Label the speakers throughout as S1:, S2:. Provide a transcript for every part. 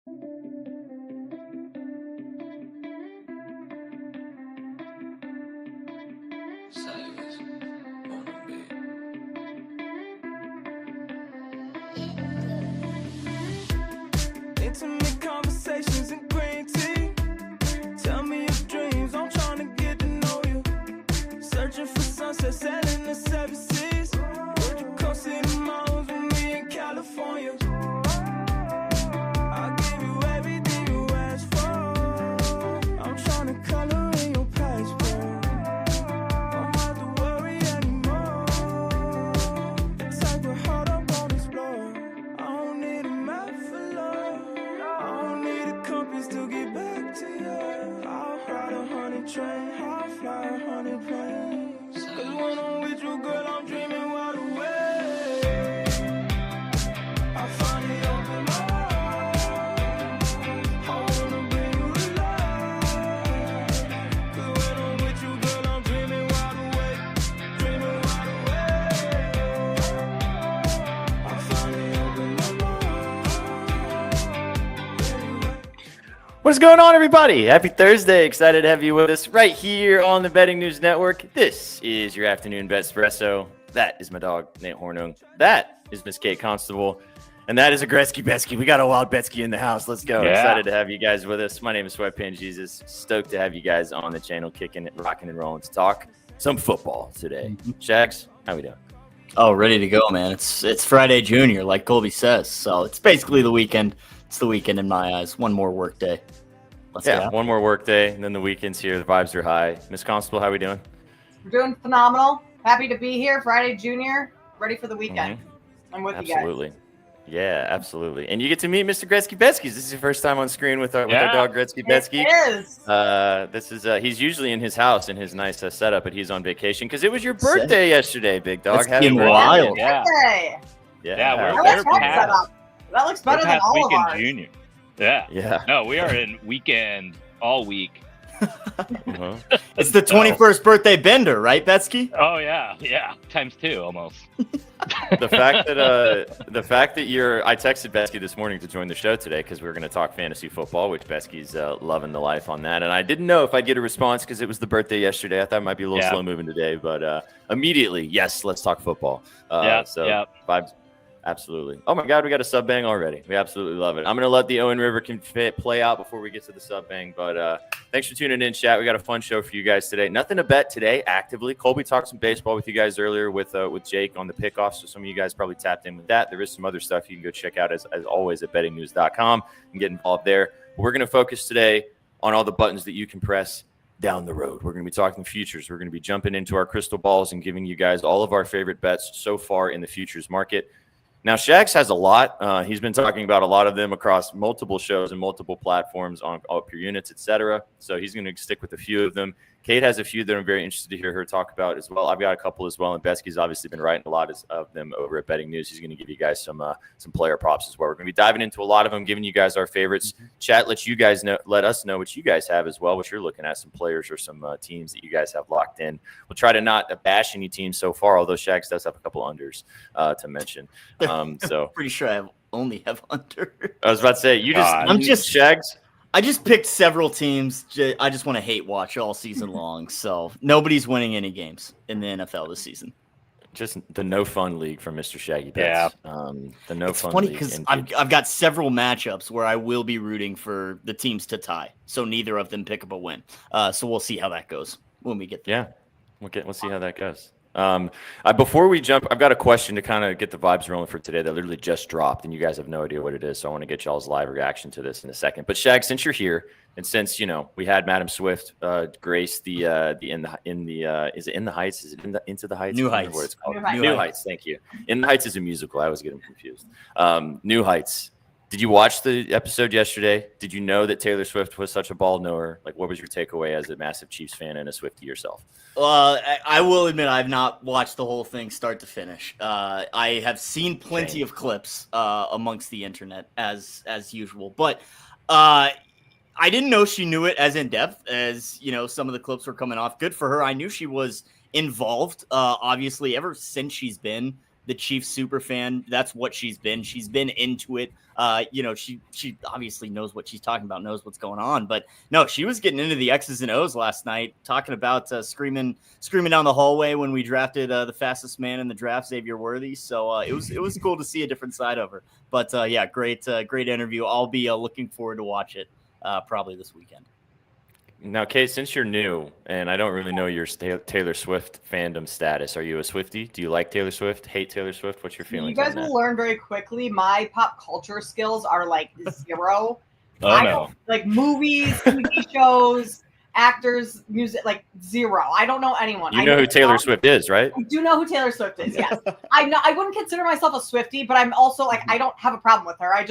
S1: Intimate conversations and green tea. Tell me your dreams, I'm trying to get to know you. Searching for sunset, sailing the seven seas. Would you come see the mountains with me in California? I'll give you everything you ask for. I'm trying to color in your passport. Don't have to worry anymore. The type of heart I won't explore. I don't need a map for love. I don't need a compass to get back to you. I'll ride 100 trains, I'll fly 100 planes. Cause when I'm with you, girl, I'm dreaming wide awake. I finally open my eyes. I wanna bring you to life. Cause when I'm with you, girl, I'm dreaming wide awake. Dreaming wide awake. I finally open my mind.
S2: What's going on, everybody? Happy Thursday. Excited to have you with us right here on the Betting News Network. This is your afternoon BETSPRESSO. That is my dog, Nate Hornung. That is Miss Kate Constable. And that is a Gretzky Betsky. We got a wild Betsky in the house. Let's go.
S3: Yeah.
S2: Excited to have you guys with us. My name is Sweatpants Jesus. Stoked to have you guys on the channel, kicking it, rocking and rolling to talk some football today. Shags, how we doing?
S3: Oh, ready to go, man. It's Friday Junior, like Colby says. So it's basically the weekend. It's the weekend in my eyes. One more work day. Let's
S2: Yeah,
S3: go.
S2: one more work day, and then the weekend's here. The vibes are high. Miss Constable, how we doing?
S4: We're doing phenomenal. Happy to be here. Friday Junior. Ready for the weekend. I'm with you guys.
S2: Absolutely. Yeah, absolutely. And you get to meet Mr. Gretzky Betsky. This is your first time on screen with our dog Gretzky Betsky.
S4: It is.
S2: This is he's usually in his house in his nice setup, but he's on vacation because it was your birthday yesterday, big dog.
S3: That's
S2: Happy
S3: getting
S2: birthday.
S3: wild.
S5: Yeah.
S4: Hey,
S5: Yeah,
S4: that
S5: we're
S4: looks
S5: past-
S4: fun setup. That looks better
S5: We're
S4: than
S5: past
S4: all of
S5: weekend
S4: ours.
S5: junior. Yeah.
S2: Yeah.
S5: No, we are in weekend all week.
S2: Uh-huh.
S3: It's the 21st birthday bender, right, Betsky?
S5: Oh yeah, yeah, times two almost.
S2: The fact that I texted Betsky this morning to join the show today because we were going to talk fantasy football, which Betsky's loving the life on that. And I didn't know if I'd get a response because it was the birthday yesterday. I thought it might be a little slow moving today, but immediately, yes, let's talk football. Vibes. Absolutely. Oh my God, we got a sub bang already. We absolutely love it. I'm going to let the Owen River play out before we get to the sub bang. But thanks for tuning in, chat. We got a fun show for you guys today. Nothing to bet today, actively. Colby talked some baseball with you guys earlier with Jake on the pickoff. So some of you guys probably tapped in with that. There is some other stuff you can go check out as always at bettingnews.com and get involved there. But we're going to focus today on all the buttons that you can press down the road. We're going to be talking futures. We're going to be jumping into our crystal balls and giving you guys all of our favorite bets so far in the futures market. Now, Shags has a lot. He's been talking about a lot of them across multiple shows and multiple platforms on Up Your Units, etc. So he's going to stick with a few of them. Kate has a few that I'm very interested to hear her talk about as well. I've got a couple as well, and Betsky's obviously been writing a lot of them over at Betting News. He's going to give you guys some player props as well. We're going to be diving into a lot of them, giving you guys our favorites. Chat, let us know what you guys have as well, what you're looking at, some players or some teams that you guys have locked in. We'll try to not bash any teams so far, although Shags does have a couple unders to mention. So
S3: Pretty sure I only have under.
S2: I was about to say, Shags.
S3: I just picked several teams. I just want to hate watch all season long. So nobody's winning any games in the NFL this season.
S2: Just the no fun league from Mr. Shaggy Bets. Yeah. The no
S3: it's
S2: fun
S3: funny
S2: league.
S3: because I've got several matchups where I will be rooting for the teams to tie. So neither of them pick up a win. So we'll see how that goes when we get there.
S2: Yeah. We'll see how that goes. Before we jump, I've got a question to kind of get the vibes rolling for today that literally just dropped, and you guys have no idea what it is. So I want to get y'all's live reaction to this in a second. But Shag, since you're here, and since we had Madam Swift grace is it in the Heights? Is it Into the Heights?
S3: New Heights.
S2: What it's called? New Heights. Thank you. In the Heights is a musical. I always get them confused. New Heights. Did you watch the episode yesterday? Did you know that Taylor Swift was such a ball knower? Like, what was your takeaway as a massive Chiefs fan and a Swiftie yourself?
S3: I will admit I've not watched the whole thing start to finish. I have seen plenty of clips amongst the internet as usual, but I didn't know she knew it as in depth as some of the clips were coming off. Good for her. I knew she was involved, obviously, ever since she's been the Chiefs super fan. That's what she's been. She's been into it. She obviously knows what she's talking about, knows what's going on. But no, she was getting into the X's and O's last night, talking about screaming down the hallway when we drafted the fastest man in the draft, Xavier Worthy. So it was cool to see a different side of her. But yeah, great interview. I'll be looking forward to watch it probably this weekend.
S2: Now, Kate, since you're new, and I don't really know your Taylor Swift fandom status, are you a Swiftie? Do you like Taylor Swift? Hate Taylor Swift? What's your feelings?
S4: You guys will learn very quickly. My pop culture skills are like zero.
S5: Oh, no.
S4: Like movies, TV shows, actors, music, like zero. I don't know anyone.
S2: You know who Taylor Swift is, right?
S4: I do know who Taylor Swift is. Yes, I know. I wouldn't consider myself a Swiftie, but I'm also like I don't have a problem with her. I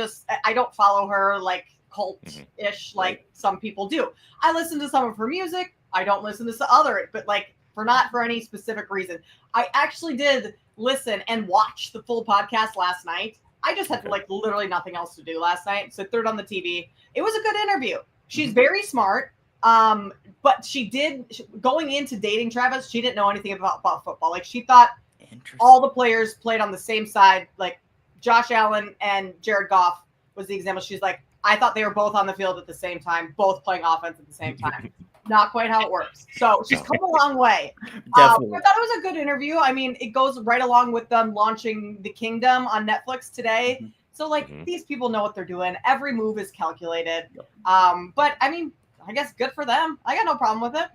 S4: don't follow her like cult-ish like some people do. I listen to some of her music. I don't listen to some other, but like not for any specific reason. I actually did listen and watch the full podcast last night. I just had like literally nothing else to do last night, so threw it on the TV. It was a good interview. She's very smart, but going into dating Travis, she didn't know anything about football. Like she thought all the players played on the same side. Like Josh Allen and Jared Goff was the example. She's like, I thought they were both on the field at the same time, both playing offense at the same time. Not quite how it works. So she's come a long way.
S3: Definitely.
S4: I thought it was a good interview. I mean, it goes right along with them launching The Kingdom on Netflix today. So, these people know what they're doing. Every move is calculated. But, I mean, I guess good for them. I got no problem with it.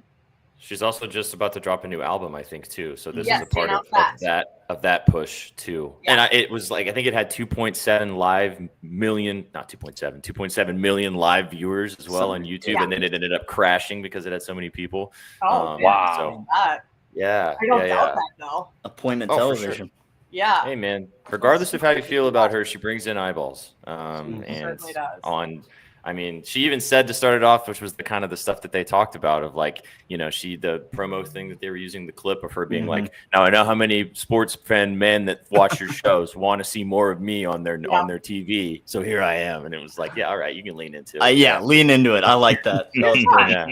S2: She's also just about to drop a new album, I think, too. So this
S4: Yes,
S2: is a part of that push too.
S4: Yeah.
S2: And it was like I think it had 2.7 million live viewers as well on YouTube, and then it ended up crashing because it had so many people.
S4: Oh,
S5: wow!
S2: Yeah,
S4: I don't doubt that though.
S3: Appointment
S2: for
S3: television.
S2: sure.
S4: Yeah.
S2: Hey man, regardless of how you feel about her, she brings in eyeballs.
S4: She certainly does.
S2: I mean, she even said to start it off, which was the kind of the stuff that they talked about of like, the promo thing that they were using, the clip of her being like, now I know how many sports fan men that watch your shows want to see more of me on their TV. So here I am. And it was like, yeah, all right, you can lean into it.
S3: Lean into it. I like that.
S2: Yeah,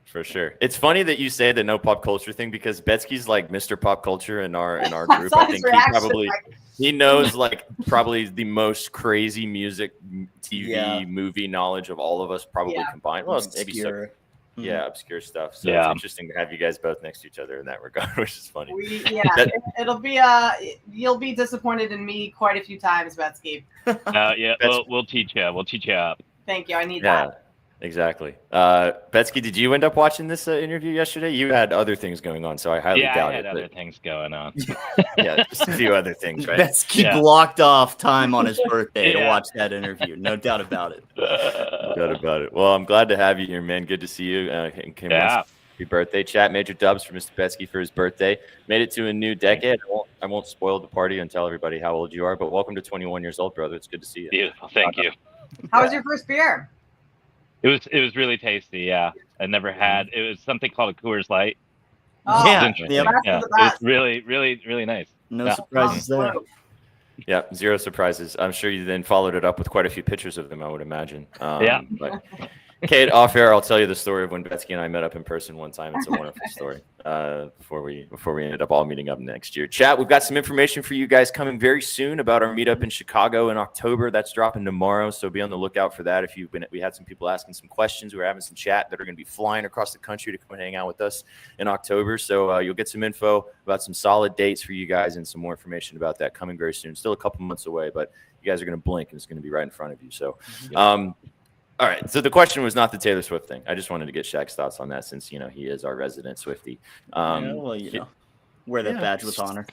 S2: for sure. It's funny that you say the no pop culture thing because Betsky's like Mr. Pop Culture in our group. I think he knows like probably the most crazy music, TV, movie knowledge of all of us probably combined. Well, maybe so. Obscure stuff. So it's interesting to have you guys both next to each other in that regard, which is funny.
S4: It'll be you'll be disappointed in me quite a few times, Betsky.
S5: We'll teach you. We'll teach you up.
S4: Thank you. I need that.
S2: Exactly. Betsky, did you end up watching this interview yesterday? You had other things going on, so I highly doubt it.
S5: I had other things going on.
S2: Just a few other things, right?
S3: Betsky blocked off time on his birthday to watch that interview. No doubt about it.
S2: No doubt about it. Well, I'm glad to have you here, man. Good to see you. Happy birthday. Chat Major Dubs for Mr. Betsky for his birthday. Made it to a new decade. I won't spoil the party and tell everybody how old you are, but welcome to 21 years old, brother. It's good to see you.
S5: Beautiful. Thank you.
S4: How was your first beer?
S5: It was really tasty. Yeah, I never had. It was something called a Coors Light.
S4: Oh,
S5: It was really, really, really nice.
S3: No surprises there.
S2: Yeah, zero surprises. I'm sure you then followed it up with quite a few pictures of them, I would imagine. But Kate, off air, I'll tell you the story of when Betsky and I met up in person one time. It's a wonderful story. Before we ended up all meeting up next year. Chat, we've got some information for you guys coming very soon about our meetup in Chicago in October. That's dropping tomorrow, so be on the lookout for that. We had some people asking some questions. We were having some chat that are going to be flying across the country to come and hang out with us in October. So you'll get some info about some solid dates for you guys and some more information about that coming very soon. Still a couple months away, but you guys are going to blink and it's going to be right in front of you. So. All right, so the question was not the Taylor Swift thing. I just wanted to get Shaq's thoughts on that since, he is our resident Swiftie.
S3: Wear that badge with honor.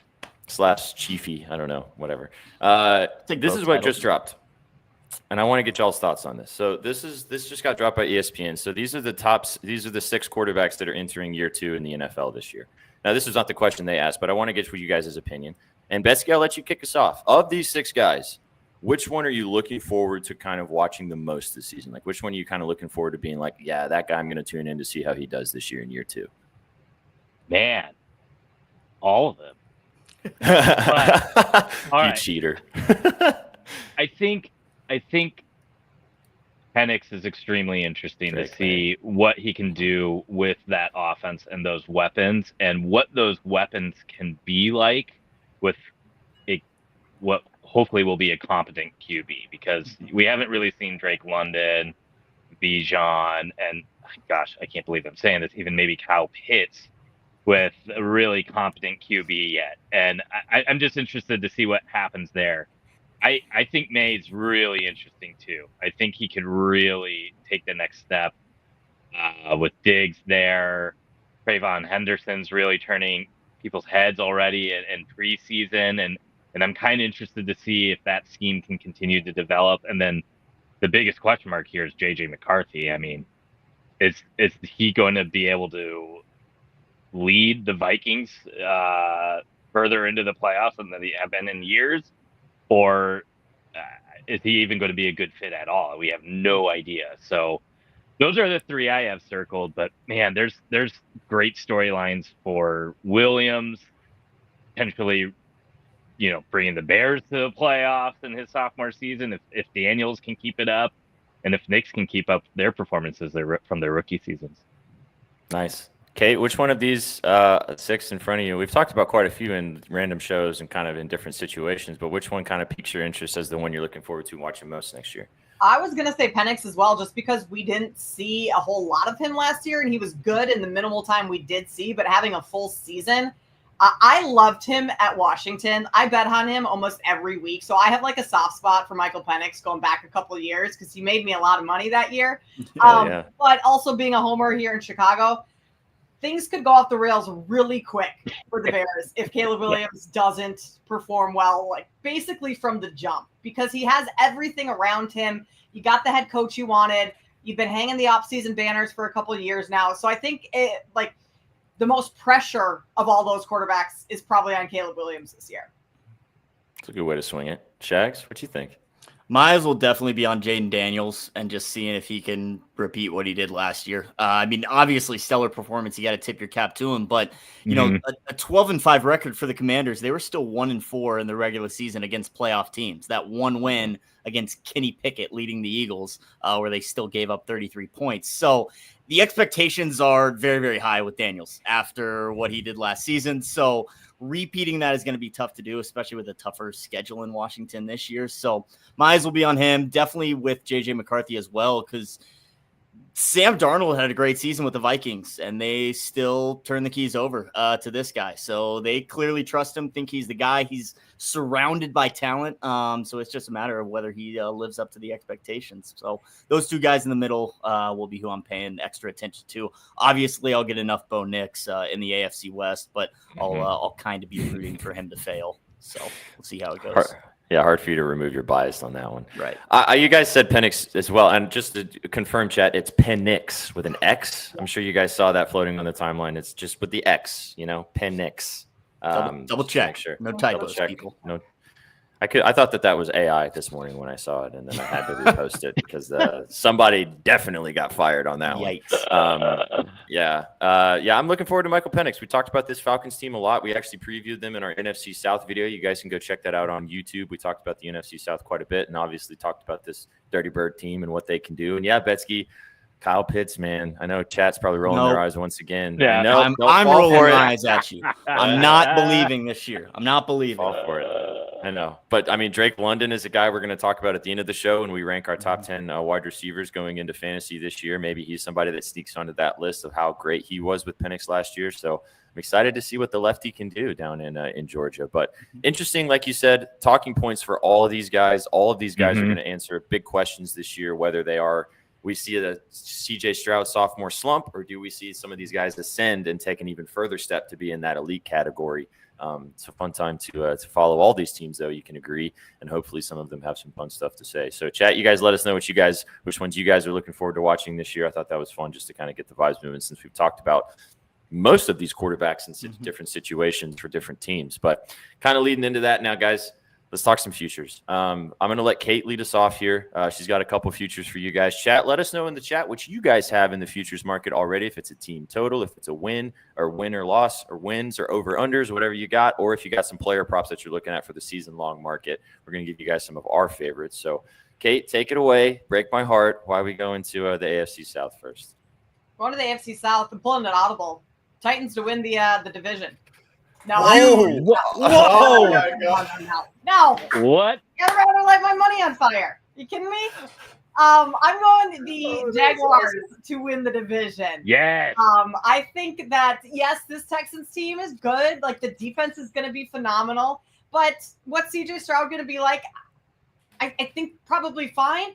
S2: / Chiefy, I don't know, whatever. This is what just dropped, and I want to get y'all's thoughts on this. So this just got dropped by ESPN. So these are the 6 quarterbacks that are entering year 2 in the NFL this year. Now, this is not the question they asked, but I want to get you guys' opinion. And Betsky, I'll let you kick us off. Of these 6 guys, which one are you looking forward to kind of watching the most this season? Like, which one are you kind of looking forward to being like, yeah, that guy I'm going to tune in to see how he does this year in year 2?
S5: Man, all of them.
S2: You cheater.
S5: I think Penix is extremely interesting to see what he can do with that offense and those weapons and what those weapons can be like with what hopefully will be a competent QB, because we haven't really seen Drake London, Bijan, and gosh, I can't believe I'm saying this, even maybe Kyle Pitts with a really competent QB yet. And I'm just interested to see what happens there. I think May's really interesting too. I think he could really take the next step with Diggs there. Trayvon Henderson's really turning people's heads already in preseason, and I'm kind of interested to see if that scheme can continue to develop. And then the biggest question mark here is JJ McCarthy. I mean, is he going to be able to lead the Vikings further into the playoffs than they have been in years, or is he even going to be a good fit at all? We have no idea. So those are the three I have circled. But man, there's great storylines for Williams, potentially, bringing the Bears to the playoffs in his sophomore season if Daniels can keep it up, and if Knicks can keep up their performances from their rookie seasons.
S2: Nice. Kate, which one of these 6 in front of you? We've talked about quite a few in random shows and kind of in different situations, but which one kind of piques your interest as the one you're looking forward to watching most next year?
S4: I was going to say Penix as well, just because we didn't see a whole lot of him last year, and he was good in the minimal time we did see, but having a full season, I loved him at Washington. I bet on him almost every week. So I have like a soft spot for Michael Penix going back a couple of years because he made me a lot of money that year.
S2: Yeah.
S4: But also being a homer here in Chicago, things could go off the rails really quick for the Bears if Caleb Williams doesn't perform well, like basically from the jump, because he has everything around him. You got the head coach you wanted. You've been hanging the offseason banners for a couple of years now. So I think the most pressure of all those quarterbacks is probably on Caleb Williams this year.
S2: It's a good way to swing it. Shags, what do you think?
S3: Miles will definitely be on Jaden Daniels and just seeing if he can repeat what he did last year. I mean, obviously stellar performance. You got to tip your cap to him, but a 12-5 record for the Commanders. They were still 1-4 in the regular season against playoff teams. That one win against Kenny Pickett leading the Eagles, where they still gave up 33 points. So the expectations are very, very high with Daniels after what he did last season. So repeating that is going to be tough to do, especially with a tougher schedule in Washington this year. So my eyes will be on him, definitely with JJ McCarthy as well, because Sam Darnold had a great season with the Vikings, and they still turn the keys over to this guy. So they clearly trust him, think he's the guy. He's surrounded by talent. So it's just a matter of whether he lives up to the expectations. So those two guys in the middle will be who I'm paying extra attention to. Obviously, I'll get enough Bo Nix in the AFC West, but I'll kind of be rooting for him to fail. So we'll see how it goes.
S2: Hard for you to remove your bias on that one.
S3: Right.
S2: You guys said Penix as well. And just to confirm, chat, it's Penix with an X. I'm sure you guys saw that floating on the timeline. It's just with the X, Penix.
S3: Double check.
S2: Sure.
S3: No typos, people.
S2: No. I thought that was AI this morning when I saw it, and then I had to repost it because somebody definitely got fired on that
S3: Yikes.
S2: one. I'm looking forward to Michael Penix. We talked about this Falcons team a lot. We actually previewed them in our NFC South video. You guys can go check that out on YouTube. We talked about the NFC South quite a bit, and obviously talked about this Dirty Bird team and what they can do. And yeah, Betsky, Kyle Pitts, man. I know chat's probably rolling their eyes once again.
S5: Yeah,
S2: no,
S3: I'm rolling my eyes at you. I'm not believing this year. I'm not believing.
S2: Fall for it. I know. But, I mean, Drake London is a guy we're going to talk about at the end of the show when we rank our top 10 wide receivers going into fantasy this year. Maybe he's somebody that sneaks onto that list of how great he was with Penix last year. So I'm excited to see what the lefty can do down in Georgia. But interesting, like you said, talking points for all of these guys. All of these guys are going to answer big questions this year, whether they are we see a CJ Stroud sophomore slump, or do we see some of these guys ascend and take an even further step to be in that elite category? It's a fun time to follow all these teams, though, you can agree, and hopefully some of them have some fun stuff to say. So, chat, you guys let us know which ones you guys are looking forward to watching this year. I thought that was fun just to kind of get the vibes moving, since we've talked about most of these quarterbacks in different situations for different teams. But kind of leading into that now, guys, let's talk some futures. I'm going to let Kate lead us off here. She's got a couple futures for you guys. Chat, let us know in the chat what you guys have in the futures market already, if it's a team total, if it's a win or loss, or wins or over-unders, whatever you got, or if you got some player props that you're looking at for the season-long market. We're going to give you guys some of our favorites. So, Kate, take it away. Break my heart. Why we go into the AFC South first?
S4: Going to the AFC South and pulling an audible. Titans to win the division. No,
S3: Oh,
S5: Whoa!
S4: No.
S5: What?
S4: I'd rather light my money on fire. You kidding me? I'm going the Jaguars to win the division.
S5: Yes.
S4: I think that, yes, this Texans team is good. Like, the defense is going to be phenomenal. But what's CJ Stroud going to be like? I think probably fine.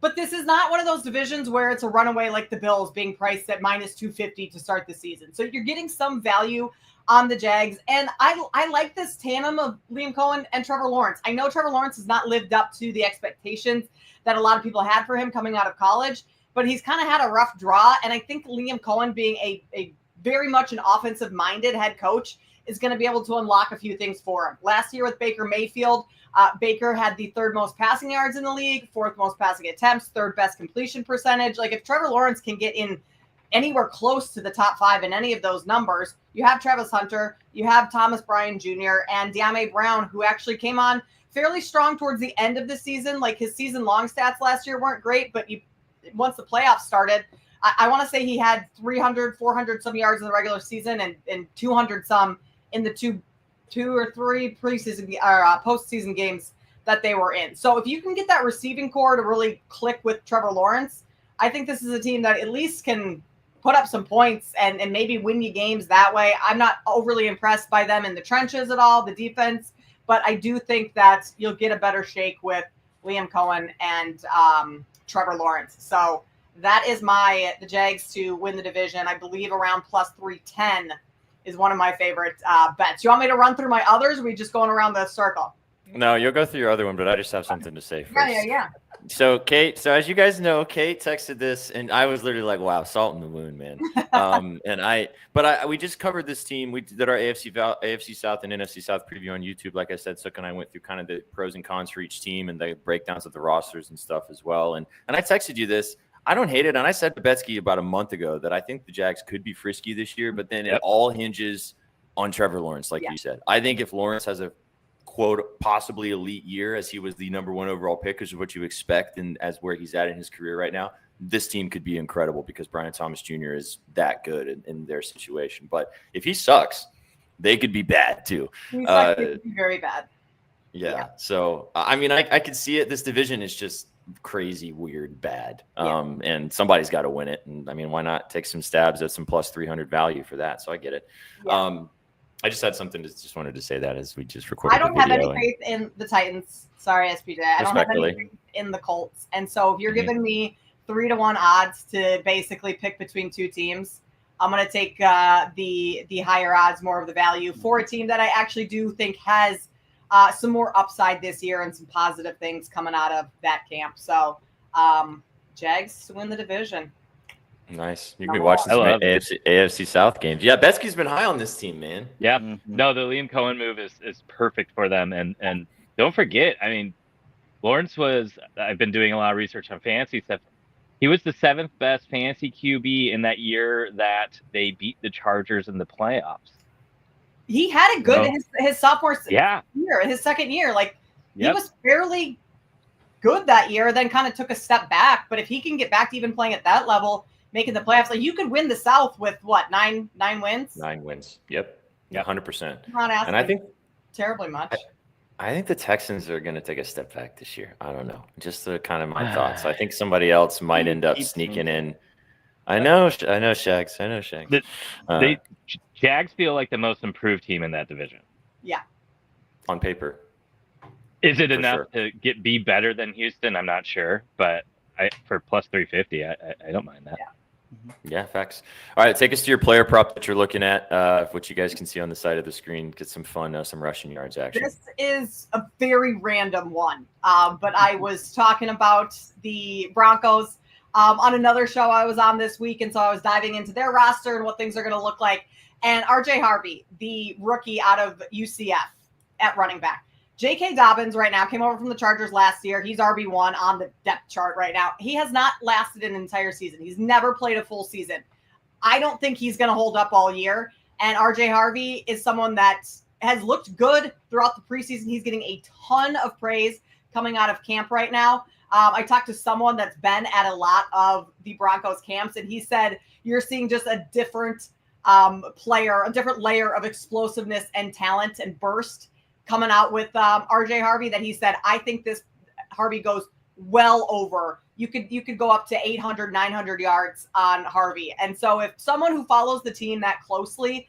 S4: But this is not one of those divisions where it's a runaway like the Bills being priced at minus 250 to start the season. So you're getting some value on the Jags. And I like this tandem of Liam Cohen and Trevor Lawrence. I know Trevor Lawrence has not lived up to the expectations that a lot of people had for him coming out of college, but he's kind of had a rough draw. And I think Liam Cohen being a very much an offensive-minded head coach is going to be able to unlock a few things for him. Last year with Baker Mayfield, Baker had the third most passing yards in the league, fourth most passing attempts, third best completion percentage. Like, if Trevor Lawrence can get in anywhere close to the top 5 in any of those numbers, you have Travis Hunter, you have Thomas Bryan Jr., and De'Ami Brown, who actually came on fairly strong towards the end of the season. Like, his season-long stats last year weren't great, but once the playoffs started, I want to say he had 300, 400 some yards in the regular season and 200 some in the two or three preseason or postseason games that they were in. So if you can get that receiving core to really click with Trevor Lawrence, I think this is a team that at least can put up some points and maybe win you games that way. I'm not overly impressed by them in the trenches at all, the defense, but I do think that you'll get a better shake with Liam Cohen and Trevor Lawrence. So that is the Jags to win the division. I believe around plus 310 is one of my favorite bets. You want me to run through my others? Or are we just going around the circle?
S2: No, you'll go through your other one, but I just have something to say first.
S4: Yeah.
S2: So Kate, as you guys know, Kate texted this, and I was literally like, "Wow, salt in the wound, man." We just covered this team. We did our AFC South and NFC South preview on YouTube. Like I said, Sook and I went through kind of the pros and cons for each team and the breakdowns of the rosters and stuff as well. And I texted you this. I don't hate it, and I said to Betsky about a month ago that I think the Jags could be frisky this year, but then it all hinges on Trevor Lawrence, like you said. I think if Lawrence has a quote possibly elite year, as he was the number 1 overall pick, which is what you expect, and as where he's at in his career right now, this team could be incredible because Brian Thomas Jr. is that good in their situation. But if he sucks, they could be bad too.
S4: He's very bad.
S2: Yeah. So I mean, I could see it. This division is just crazy, weird, bad. And somebody's got to win it. And I mean, why not take some stabs at some plus 300 value for that? So I get it.
S4: Yeah.
S2: I just had something just wanted to say that as we just recorded.
S4: I don't have any faith in the Titans. Sorry, SPJ. I don't have any faith in the Colts. And so if you're giving me 3-1 odds to basically pick between two teams, I'm going to take the higher odds, more of the value for a team that I actually do think has some more upside this year and some positive things coming out of that camp. So Jags to win the division.
S2: Nice. You can be watching some AFC South games. Yeah, Betsky's been high on this team, man.
S5: Yeah. No, the Liam Cohen move is perfect for them. And don't forget, I mean, Lawrence I've been doing a lot of research on fantasy stuff. He was the 7th best fantasy QB in that year that they beat the Chargers in the playoffs.
S4: He had it good in his sophomore year, his second year. Like, he was fairly good that year, then kind of took a step back. But if he can get back to even playing at that level, making the playoffs, like, you could win the South with what, nine wins?
S2: 9 wins. Yep. 100%.
S4: Not asking
S2: and I think
S4: terribly much.
S2: I think the Texans are going to take a step back this year. I don't know. Just kind of my thoughts. I think somebody else might end up sneaking in. I know, Shags.
S5: Jags feel like the most improved team in that division.
S4: Yeah.
S2: On paper.
S5: Is it enough to be better than Houston? I'm not sure, but for plus 350, I don't mind that.
S4: Yeah.
S2: Yeah, facts. All right, take us to your player prop that you're looking at, which you guys can see on the side of the screen. Get some fun, some rushing yards action.
S4: This is a very random one, but I was talking about the Broncos on another show I was on this week, and so I was diving into their roster and what things are going to look like. And R.J. Harvey, the rookie out of UCF at running back. J.K. Dobbins right now came over from the Chargers last year. He's RB1 on the depth chart right now. He has not lasted an entire season. He's never played a full season. I don't think he's going to hold up all year. And R.J. Harvey is someone that has looked good throughout the preseason. He's getting a ton of praise coming out of camp right now. I talked to someone that's been at a lot of the Broncos camps, and he said you're seeing just a different player, a different layer of explosiveness and talent and burst coming out with RJ Harvey, that he said, I think this Harvey goes well over. You could go up to 800, 900 yards on Harvey. And so if someone who follows the team that closely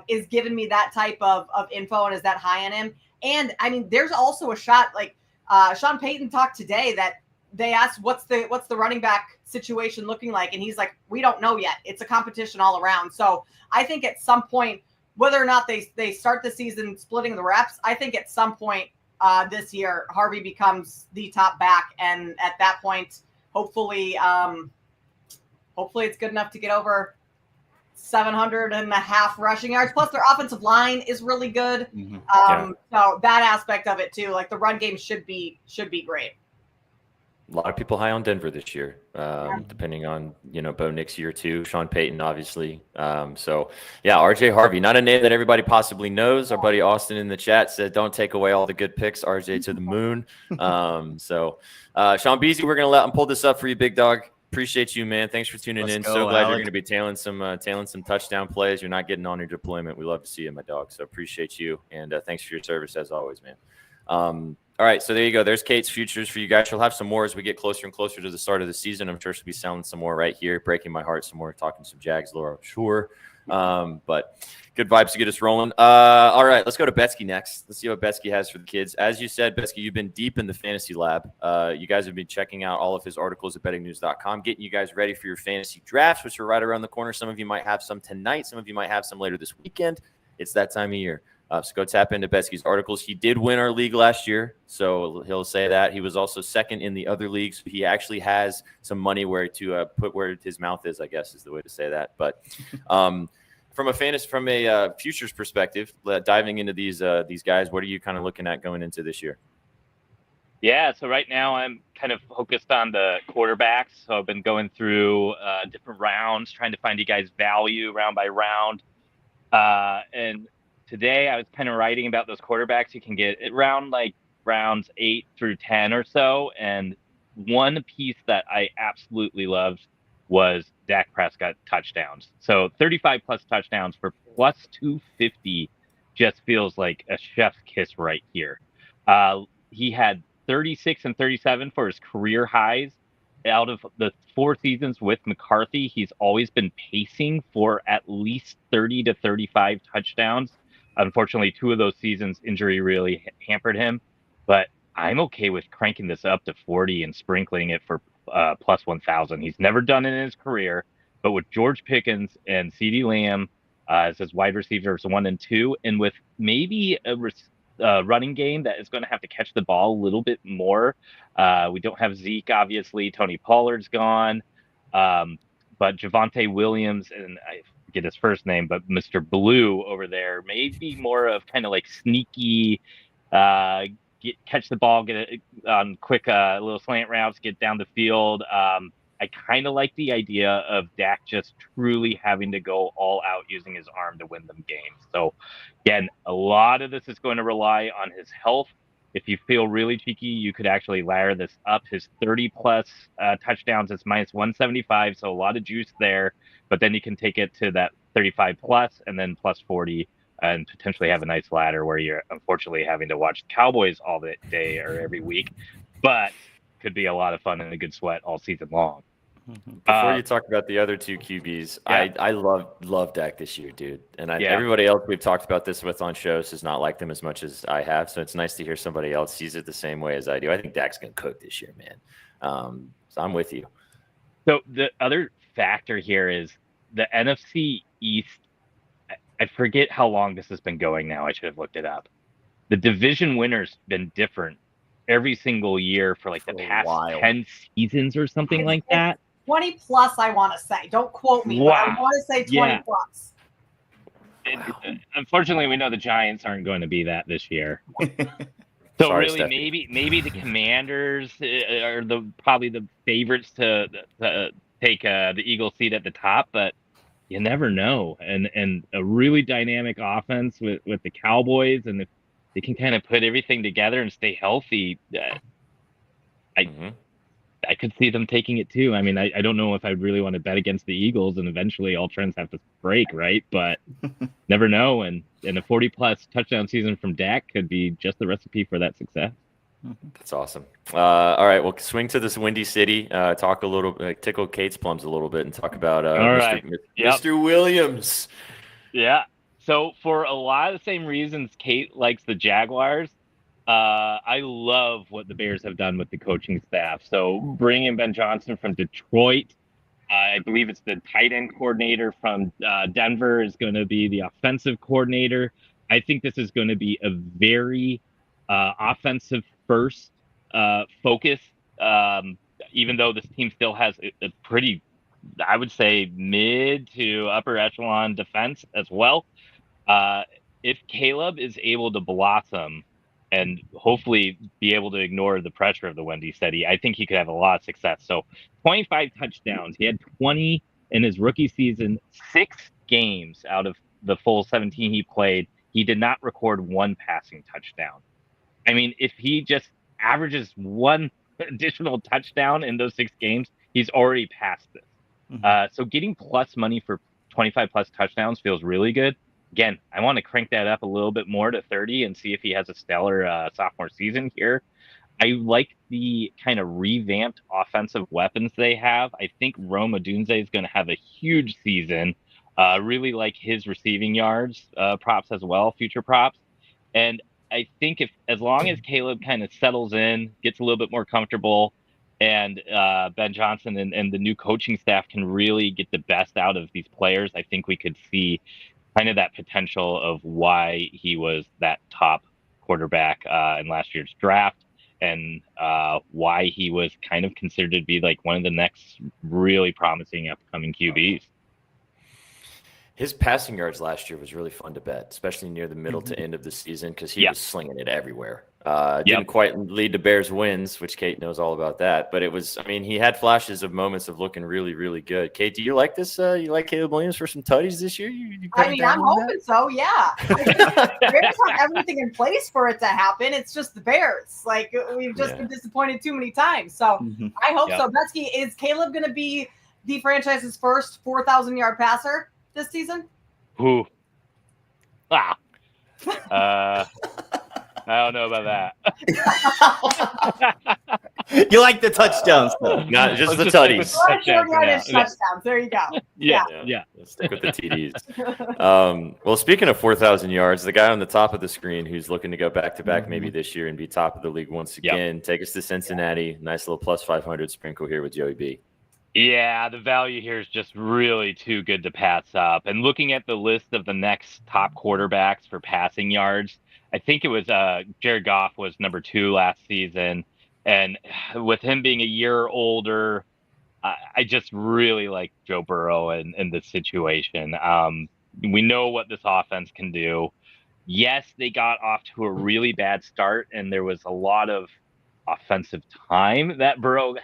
S4: is giving me that type of info and is that high on him, and I mean, there's also a shot, like Sean Payton talked today, that they asked what's the running back situation looking like, and he's like, we don't know yet. It's a competition all around. So I think at some point, whether or not they start the season splitting the reps, I think at some point this year Harvey becomes the top back, and at that point, hopefully it's good enough to get over 700.5 rushing yards. Plus their offensive line is really good. So that aspect of it too, like the run game should be great.
S2: A lot of people high on Denver this year, depending on, Bo Nix year two, Sean Payton, obviously. So, yeah, RJ Harvey, not a name that everybody possibly knows. Our buddy Austin in the chat said, don't take away all the good picks, RJ to the moon. Sean Beasley, we're going to let him pull this up for you, big dog. Appreciate you, man. Thanks for tuning in. So glad you're going to be tailing some touchdown plays. You're not getting on your deployment. We love to see you, my dog. So appreciate you, and thanks for your service as always, man. All right, so there you go. There's Kate's futures for you guys. She'll have some more as we get closer and closer to the start of the season. I'm sure she'll be selling some more right here, breaking my heart some more, talking some Jags, Laura, sure. But good vibes to get us rolling. All right, let's go to Betsky next. Let's see what Betsky has for the kids. As you said, Betsky, you've been deep in the fantasy lab. You guys have been checking out all of his articles at bettingnews.com, getting you guys ready for your fantasy drafts, which are right around the corner. Some of you might have some tonight. Some of you might have some later this weekend. It's that time of year. So go tap into Betsky's articles. He did win our league last year, so he'll say that. He was also second in the other leagues. He actually has some money where to put where his mouth is, I guess is the way to say that. But from a futures perspective, diving into these guys, what are you kind of looking at going into this year?
S5: Yeah, so right now I'm kind of focused on the quarterbacks. So I've been going through different rounds, trying to find you guys value round by round. And today I was kind of writing about those quarterbacks you can get around like rounds 8 through 10 or so. And one piece that I absolutely loved was Dak Prescott touchdowns. So 35 plus touchdowns for plus 250 just feels like a chef's kiss right here. He had 36 and 37 for his career highs. Out of the 4 seasons with McCarthy, he's always been pacing for at least 30 to 35 touchdowns. Unfortunately, 2 of those seasons, injury really hampered him. But I'm okay with cranking this up to 40 and sprinkling it for plus 1,000. He's never done it in his career. But with George Pickens and CeeDee Lamb as his wide receivers 1 and 2, and with maybe a running game that is going to have to catch the ball a little bit more. We don't have Zeke, obviously. Tony Pollard's gone. But Javonte Williams, and I forget his first name, but Mr. Blue over there may be more of kind of like sneaky, catch the ball, get it on quick little slant routes, get down the field. I kind of like the idea of Dak just truly having to go all out using his arm to win them games. So, again, a lot of this is going to rely on his health. If you feel really cheeky, you could actually layer this up. His 30-plus touchdowns is minus 175, so a lot of juice there. But then you can take it to that 35-plus and then plus 40 and potentially have a nice ladder where you're unfortunately having to watch the Cowboys all day or every week. But could be a lot of fun and a good sweat all season long.
S2: Before you talk about the other 2 QBs, yeah. I love Dak this year, dude. And everybody else we've talked about this with on shows has not liked him as much as I have. So it's nice to hear somebody else sees it the same way as I do. I think Dak's going to cook this year, man. So I'm with you.
S5: So the other factor here is the NFC East. I forget how long this has been going now. I should have looked it up. The division winner's been different every single year for like the past 10 seasons or something like that.
S4: 20 plus, I want to say. Don't quote me, but I want to say 20 plus.
S5: Unfortunately, we know the Giants aren't going to be that this year. So
S2: Sorry,
S5: really, maybe the Commanders are probably the favorites to take the Eagles seat at the top, but you never know. And a really dynamic offense with the Cowboys, and if they can kind of put everything together and stay healthy, I I could see them taking it too. I mean, I don't know if I'd really want to bet against the Eagles, and eventually all trends have to break, right? But never know. And a 40-plus touchdown season from Dak could be just the recipe for that success.
S2: That's awesome. All right, we'll swing to this Windy City. Talk a little, tickle Kate's plums a little bit, and talk about Mr. Williams.
S5: Yeah. So for a lot of the same reasons Kate likes the Jaguars, I love what the Bears have done with the coaching staff. So bringing Ben Johnson from Detroit, I believe it's the tight end coordinator from Denver is going to be the offensive coordinator. I think this is going to be a very offensive first focus, even though this team still has a pretty, I would say, mid to upper echelon defense as well. If Caleb is able to blossom and hopefully be able to ignore the pressure of the Wendy City, I think he could have a lot of success. So 25 touchdowns. He had 20 in his rookie season, 6 games out of the full 17 he played. He did not record one passing touchdown. I mean, if he just averages one additional touchdown in those 6 games, he's already past this. So getting plus money for 25 plus touchdowns feels really good. Again, I want to crank that up a little bit more to 30 and see if he has a stellar sophomore season here. I like the kind of revamped offensive weapons they have. I think Rome Odunze is going to have a huge season. Really like his receiving yards props as well, future props. And I think as long as Caleb kind of settles in, gets a little bit more comfortable, and Ben Johnson and the new coaching staff can really get the best out of these players, I think we could see kind of that potential of why he was that top quarterback in last year's draft, and why he was kind of considered to be like one of the next really promising upcoming QBs.
S2: His passing yards last year was really fun to bet, especially near the middle to end of the season, because he was slinging it everywhere. Didn't quite lead to Bears wins, which Kate knows all about that. But it was, I mean, he had flashes of moments of looking really, really good. Kate, do you like this? You like Caleb Williams for some tutties this year?
S4: I mean, I'm hoping so, yeah. The Bears have everything in place for it to happen. It's just the Bears. Like, we've just been disappointed too many times. So I hope so. Betsky, is Caleb going to be the franchise's first 4,000-yard passer this season?
S5: Ooh. I don't know about
S3: that. You like the touchdowns, though.
S2: Not just the tutties.
S4: Touchdowns. There you go.
S5: Yeah.
S2: Let's stick with the TDs. Well, speaking of 4,000 yards, the guy on the top of the screen who's looking to go back-to-back maybe this year and be top of the league once again, take us to Cincinnati. Nice little plus 500 sprinkle here with Joey B.
S5: Yeah, the value here is just really too good to pass up. And looking at the list of the next top quarterbacks for passing yards, I think it was Jared Goff was number 2 last season. And with him being a year older, I just really like Joe Burrow in this situation. We know what this offense can do. Yes, they got off to a really bad start, and there was a lot of offensive time that Burrow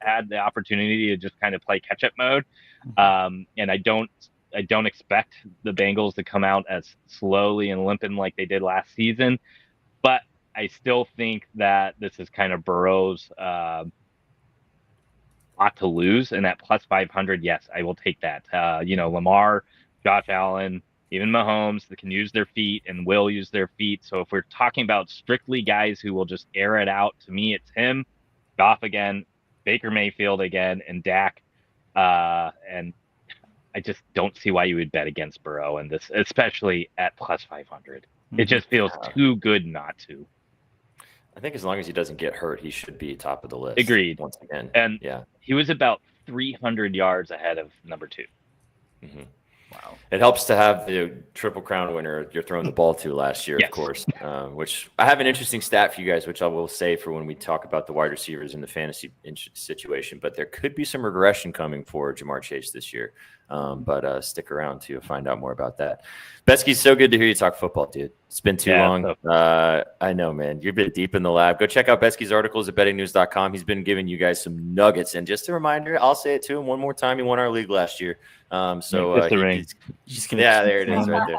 S5: had the opportunity to just kind of play catch-up mode. And I don't expect the Bengals to come out as slowly and limping like they did last season, but I still think that this is kind of Burrow's lot to lose, and at plus 500, yes, I will take that. Lamar, Josh Allen, even Mahomes, that can use their feet and will use their feet. So if we're talking about strictly guys who will just air it out, to me, it's him, Goff again, Baker Mayfield again, and Dak. And I just don't see why you would bet against Burrow in this, especially at plus 500. It just feels too good not to.
S2: I think as long as he doesn't get hurt, he should be top of the list.
S5: Agreed.
S2: Once again.
S5: And he was about 300 yards ahead of number 2.
S2: Wow. It helps to have the Triple Crown winner you're throwing the ball to last year, of course, which I have an interesting stat for you guys, which I will say for when we talk about the wide receivers in the fantasy situation. But there could be some regression coming for Jamar Chase this year. But stick around to find out more about that. Betsky, so good to hear you talk football, dude. It's been too long. I know, man. You've been deep in the lab. Go check out Betsky's articles at bettingnews.com. He's been giving you guys some nuggets. And just a reminder, I'll say it to him one more time. He won our league last year. There it is right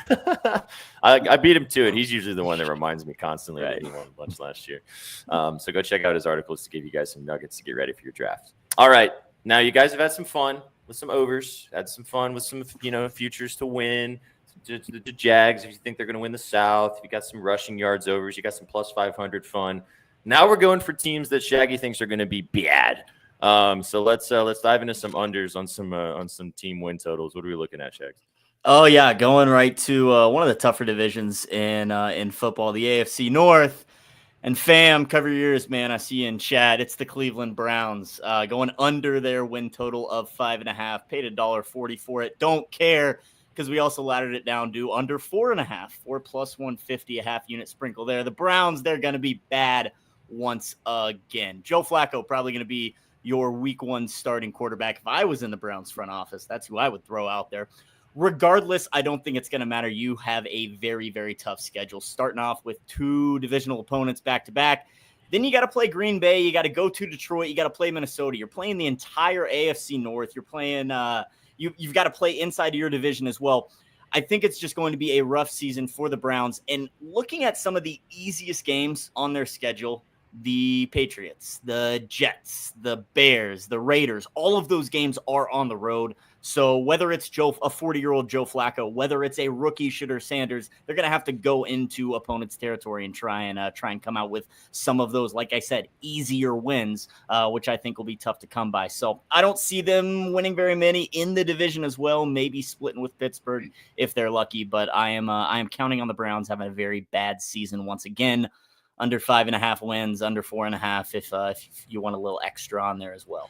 S2: there. I beat him to it. He's usually the one that reminds me constantly that he won a bunch last year. So go check out his articles to give you guys some nuggets to get ready for your draft. All right. Now you guys have had some fun with some overs, had some fun with some, futures to win. The Jags, if you think they're going to win the South, you got some rushing yards overs, you got some plus 500 fun. Now we're going for teams that Shaggy thinks are going to be bad. So let's dive into some unders on some team win totals. What are we looking at, Shags?
S3: Oh yeah, going right to one of the tougher divisions in football, the AFC North. And fam, cover your ears, man. I see you in chat. It's the Cleveland Browns going under their win total of 5.5. Paid $1.40 for it. Don't care, because we also laddered it down to under 4.5. 4 plus 150, a half unit sprinkle there. The Browns, they're going to be bad once again. Joe Flacco probably going to be your week 1 starting quarterback. If I was in the Browns front office, that's who I would throw out there. Regardless, I don't think it's going to matter. You have a very, very tough schedule, starting off with 2 divisional opponents back-to-back. Then you got to play Green Bay. You got to go to Detroit. You got to play Minnesota. You're playing the entire AFC North. You're playing you've got to play inside of your division as well. I think it's just going to be a rough season for the Browns. And looking at some of the easiest games on their schedule, the Patriots, the Jets, the Bears, the Raiders, all of those games are on the road. So whether it's a 40-year-old Joe Flacco, whether it's a rookie Shedeur Sanders, they're going to have to go into opponents' territory and try and come out with some of those, like I said, easier wins, which I think will be tough to come by. So I don't see them winning very many in the division as well, maybe splitting with Pittsburgh if they're lucky. But I am counting on the Browns having a very bad season once again. Under 5.5 wins, under 4.5 if you want a little extra on there as well.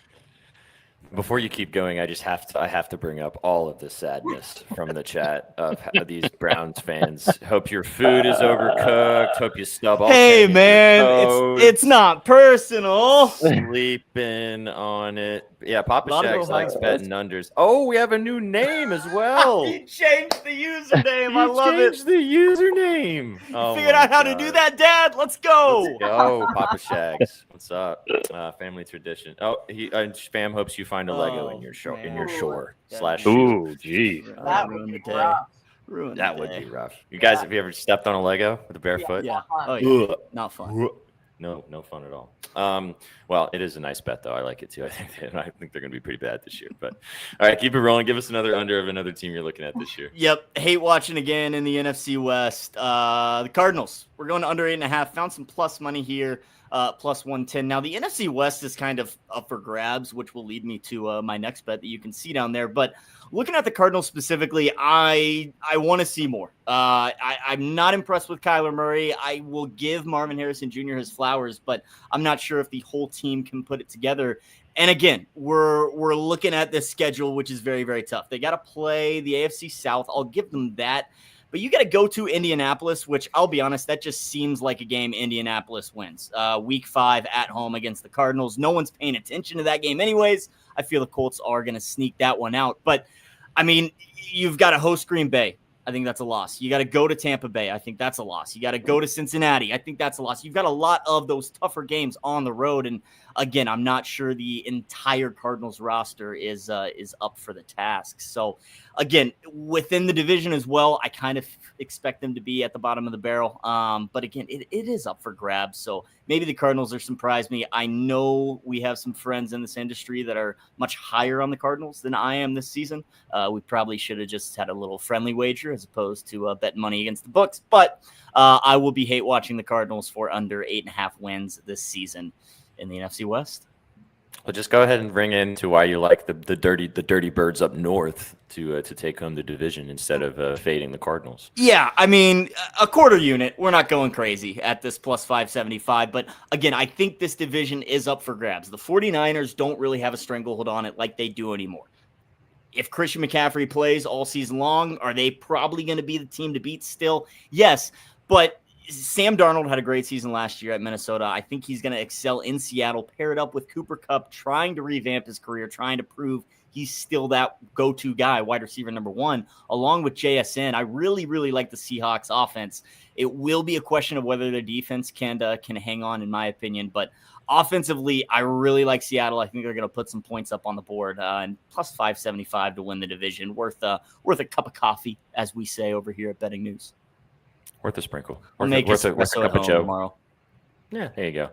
S2: Before you keep going, I have to bring up all of the sadness from the chat of these Browns fans. Hope your food is overcooked. Hope you stub all.
S3: Hey man, it's not personal.
S2: Sleeping on it. Yeah, Papa Shags likes betting unders. Oh, we have a new name as well.
S3: He changed the username. I love it.
S2: He changed the username.
S3: You figured out how to do that, Dad? Let's go.
S2: Let's go, Papa Shags. What's up? Family tradition. Oh, Spam hopes you find a Lego in your shore.
S5: Ooh, geez.
S4: That would be rough.
S2: That would be rough. You guys, have you ever stepped on a Lego with a bare foot?
S3: Yeah. Oh, yeah. Not fun.
S2: No fun at all. Well, it is a nice bet, though. I like it, too. I think they're going to be pretty bad this year. But, all right, keep it rolling. Give us another under of another team you're looking at this year.
S3: Yep. Hate watching again in the NFC West. The Cardinals. We're going to under 8.5. Found some plus money here. Plus 110. Now, the NFC West is kind of up for grabs, which will lead me to my next bet that you can see down there. But looking at the Cardinals specifically, I want to see more. I'm not impressed with Kyler Murray. I will give Marvin Harrison Jr. his flowers, but I'm not sure if the whole team can put it together. And again, we're looking at this schedule, which is very, very tough. They got to play the AFC South. I'll give them that. But you got to go to Indianapolis, which I'll be honest, that just seems like a game Indianapolis wins. Week 5 at home against the Cardinals. No one's paying attention to that game anyways. I feel the Colts are going to sneak that one out. But, I mean, you've got to host Green Bay. I think that's a loss. You got to go to Tampa Bay. I think that's a loss. You got to go to Cincinnati. I think that's a loss. You've got a lot of those tougher games on the road. And again, I'm not sure the entire Cardinals roster is up for the task. So again, within the division as well, I kind of expect them to be at the bottom of the barrel. But again, it is up for grabs. So maybe the Cardinals are surprised me. I know we have some friends in this industry that are much higher on the Cardinals than I am this season. We probably should have just had a little friendly wager as opposed to betting money against the books. But I will be hate watching the Cardinals for under 8.5 wins this season in the NFC West.
S2: Well, just go ahead and bring into why you like the dirty birds up north to take home the division instead of fading the Cardinals.
S3: Yeah, I mean, a quarter unit. We're not going crazy at this plus 575. But again, I think this division is up for grabs. The 49ers don't really have a stranglehold on it like they do anymore. If Christian McCaffrey plays all season long, are they probably going to be the team to beat still? Yes, but Sam Darnold had a great season last year at Minnesota. I think he's going to excel in Seattle, paired up with Cooper Kupp, trying to revamp his career, trying to prove he's still that go-to guy, wide receiver number one, along with JSN. I really, really like the Seahawks offense. It will be a question of whether their defense can hang on, in my opinion. But offensively, I really like Seattle. I think they're going to put some points up on the board, and plus 575 to win the division. Worth a cup of coffee, as we say over here at Betting News.
S2: Worth a sprinkle.
S3: Worth a cup of Joe tomorrow.
S2: Yeah, there you go.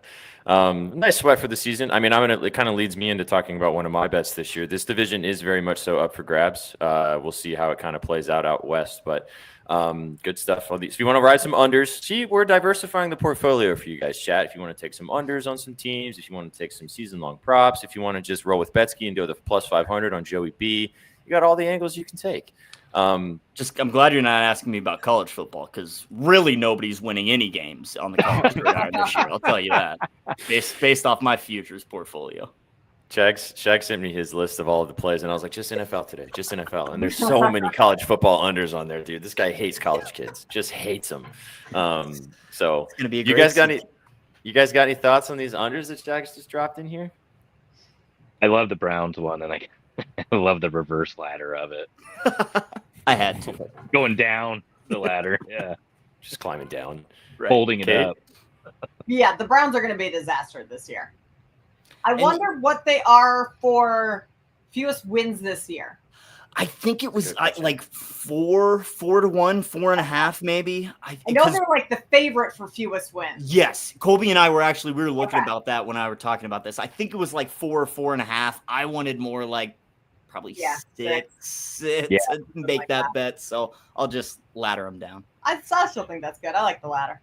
S2: Nice sweat for the season. I mean, it kind of leads me into talking about one of my bets this year. This division is very much so up for grabs. We'll see how it kind of plays out west, but good stuff. So if you want to ride some unders, see, we're diversifying the portfolio for you guys, chat. If you want to take some unders on some teams, if you want to take some season-long props, if you want to just roll with Betsky and do the plus 500 on Joey B, you got all the angles you can take.
S3: I'm glad you're not asking me about college football, because really nobody's winning any games on the college gridiron this year. I'll tell you that, based off my futures portfolio.
S2: Shaq sent me his list of all of the plays, and I was like, just NFL today, just NFL. And there's so many college football unders on there, dude. This guy hates college kids, just hates them. So
S3: it's gonna be
S2: you guys got any thoughts on these unders that Shaq's just dropped in here?
S5: I love the Browns one, and I love the reverse ladder of it.
S3: I had to.
S5: Going down the ladder. Yeah.
S2: Just climbing down.
S3: Right.
S5: Holding it up.
S4: Yeah, the Browns are going to be a disaster this year. I wonder what they are for fewest wins this year.
S3: I think it was like 4 to 1, 4.5 maybe.
S4: I know they're like the favorite for fewest wins.
S3: Yes, Colby and I we were looking about that when I were talking about this. I think it was like 4 or 4.5. I wanted more like probably 6 to make
S4: like
S3: that bet. So I'll just ladder them down.
S4: I still think that's good. I like the ladder.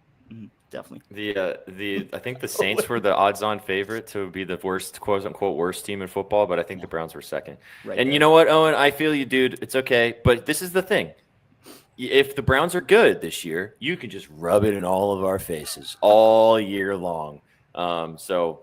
S3: Definitely.
S2: I think the Saints were the odds-on favorite to be the worst, quote-unquote, worst team in football, but I think the Browns were second.
S3: Right
S2: and
S3: there.
S2: You know what, Owen? I feel you, dude. It's okay. But this is the thing. If the Browns are good this year, you can just rub it in all of our faces all year long. So,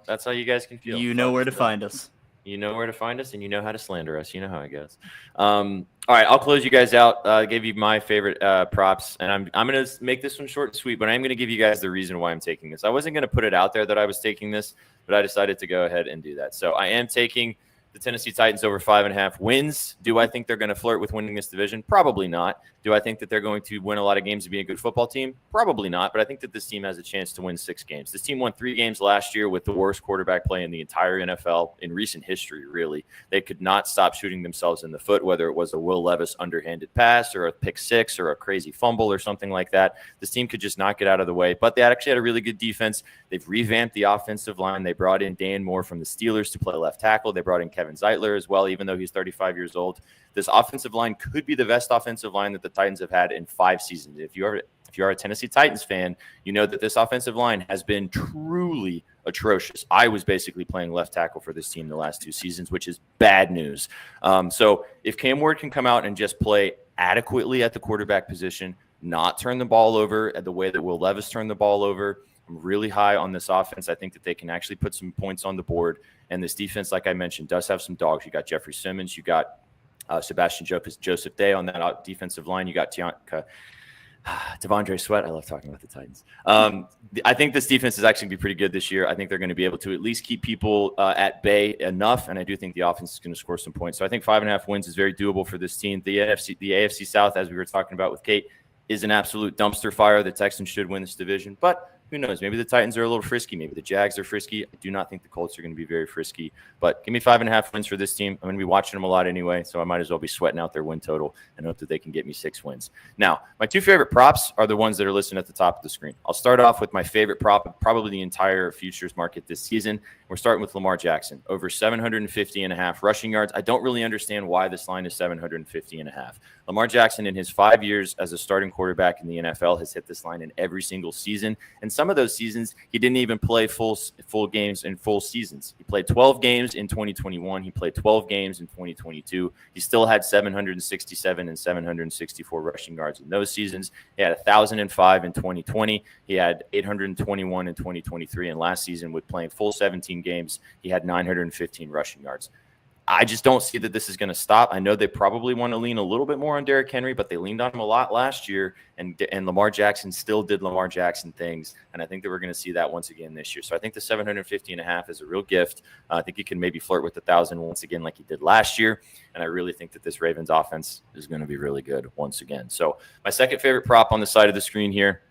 S2: that's how you guys can feel.
S3: You know where to find us.
S2: You know where to find us, and you know how to slander us. You know how it goes. All right, I'll close you guys out. Give you my favorite props, and I'm going to make this one short and sweet, but I'm going to give you guys the reason why I'm taking this. I wasn't going to put it out there that I was taking this, but I decided to go ahead and do that. So I am taking the Tennessee Titans over 5.5 wins. Do I think they're going to flirt with winning this division? Probably not. Do I think that they're going to win a lot of games and be a good football team? Probably not, but I think that this team has a chance to win 6 games. This team won 3 games last year with the worst quarterback play in the entire NFL in recent history, really. They could not stop shooting themselves in the foot, whether it was a Will Levis underhanded pass or a pick 6 or a crazy fumble or something like that. This team could just not get out of the way, but they actually had a really good defense. They've revamped the offensive line. They brought in Dan Moore from the Steelers to play left tackle. They brought in Kevin Zeitler as well, even though he's 35 years old. This offensive line could be the best offensive line that the Titans have had in 5 seasons. If you are a Tennessee Titans fan, you know that this offensive line has been truly atrocious. I was basically playing left tackle for this team the last 2 seasons, which is bad news. So if Cam Ward can come out and just play adequately at the quarterback position, not turn the ball over the way that Will Levis turned the ball over, I'm really high on this offense. I think that they can actually put some points on the board. And this defense, like I mentioned, does have some dogs. You got Jeffrey Simmons. You got Sebastian Joseph Day on that defensive line. You got Devondre Sweat. I love talking about the Titans. I think this defense is actually going to be pretty good this year. I think they're going to be able to at least keep people at bay enough, and I do think the offense is going to score some points. So I think 5.5 wins is very doable for this team. The AFC South, as we were talking about with Kate, is an absolute dumpster fire. The Texans should win this division, but who knows? Maybe the Titans are a little frisky. Maybe the Jags are frisky. I do not think the Colts are going to be very frisky. But give me 5.5 wins for this team. I'm going to be watching them a lot anyway, so I might as well be sweating out their win total and hope that they can get me 6 wins. Now, my 2 favorite props are the ones that are listed at the top of the screen. I'll start off with my favorite prop of probably the entire futures market this season. We're starting with Lamar Jackson, over 750.5 rushing yards. I don't really understand why this line is 750.5. Lamar Jackson, in his 5 years as a starting quarterback in the NFL, has hit this line in every single season. And some of those seasons, he didn't even play full games in full seasons. He played 12 games in 2021. He played 12 games in 2022. He still had 767 and 764 rushing yards in those seasons. He had 1,005 in 2020. He had 821 in 2023. And last season, with playing full 17 games, he had 915 rushing yards. I just don't see that this is going to stop. I know they probably want to lean a little bit more on Derrick Henry, but they leaned on him a lot last year, and Lamar Jackson still did Lamar Jackson things, and I think that we're going to see that once again this year. So I think the 750.5 is a real gift. I think he can maybe flirt with 1,000 once again like he did last year, and I really think that this Ravens offense is going to be really good once again. So my second favorite prop on the side of the screen here,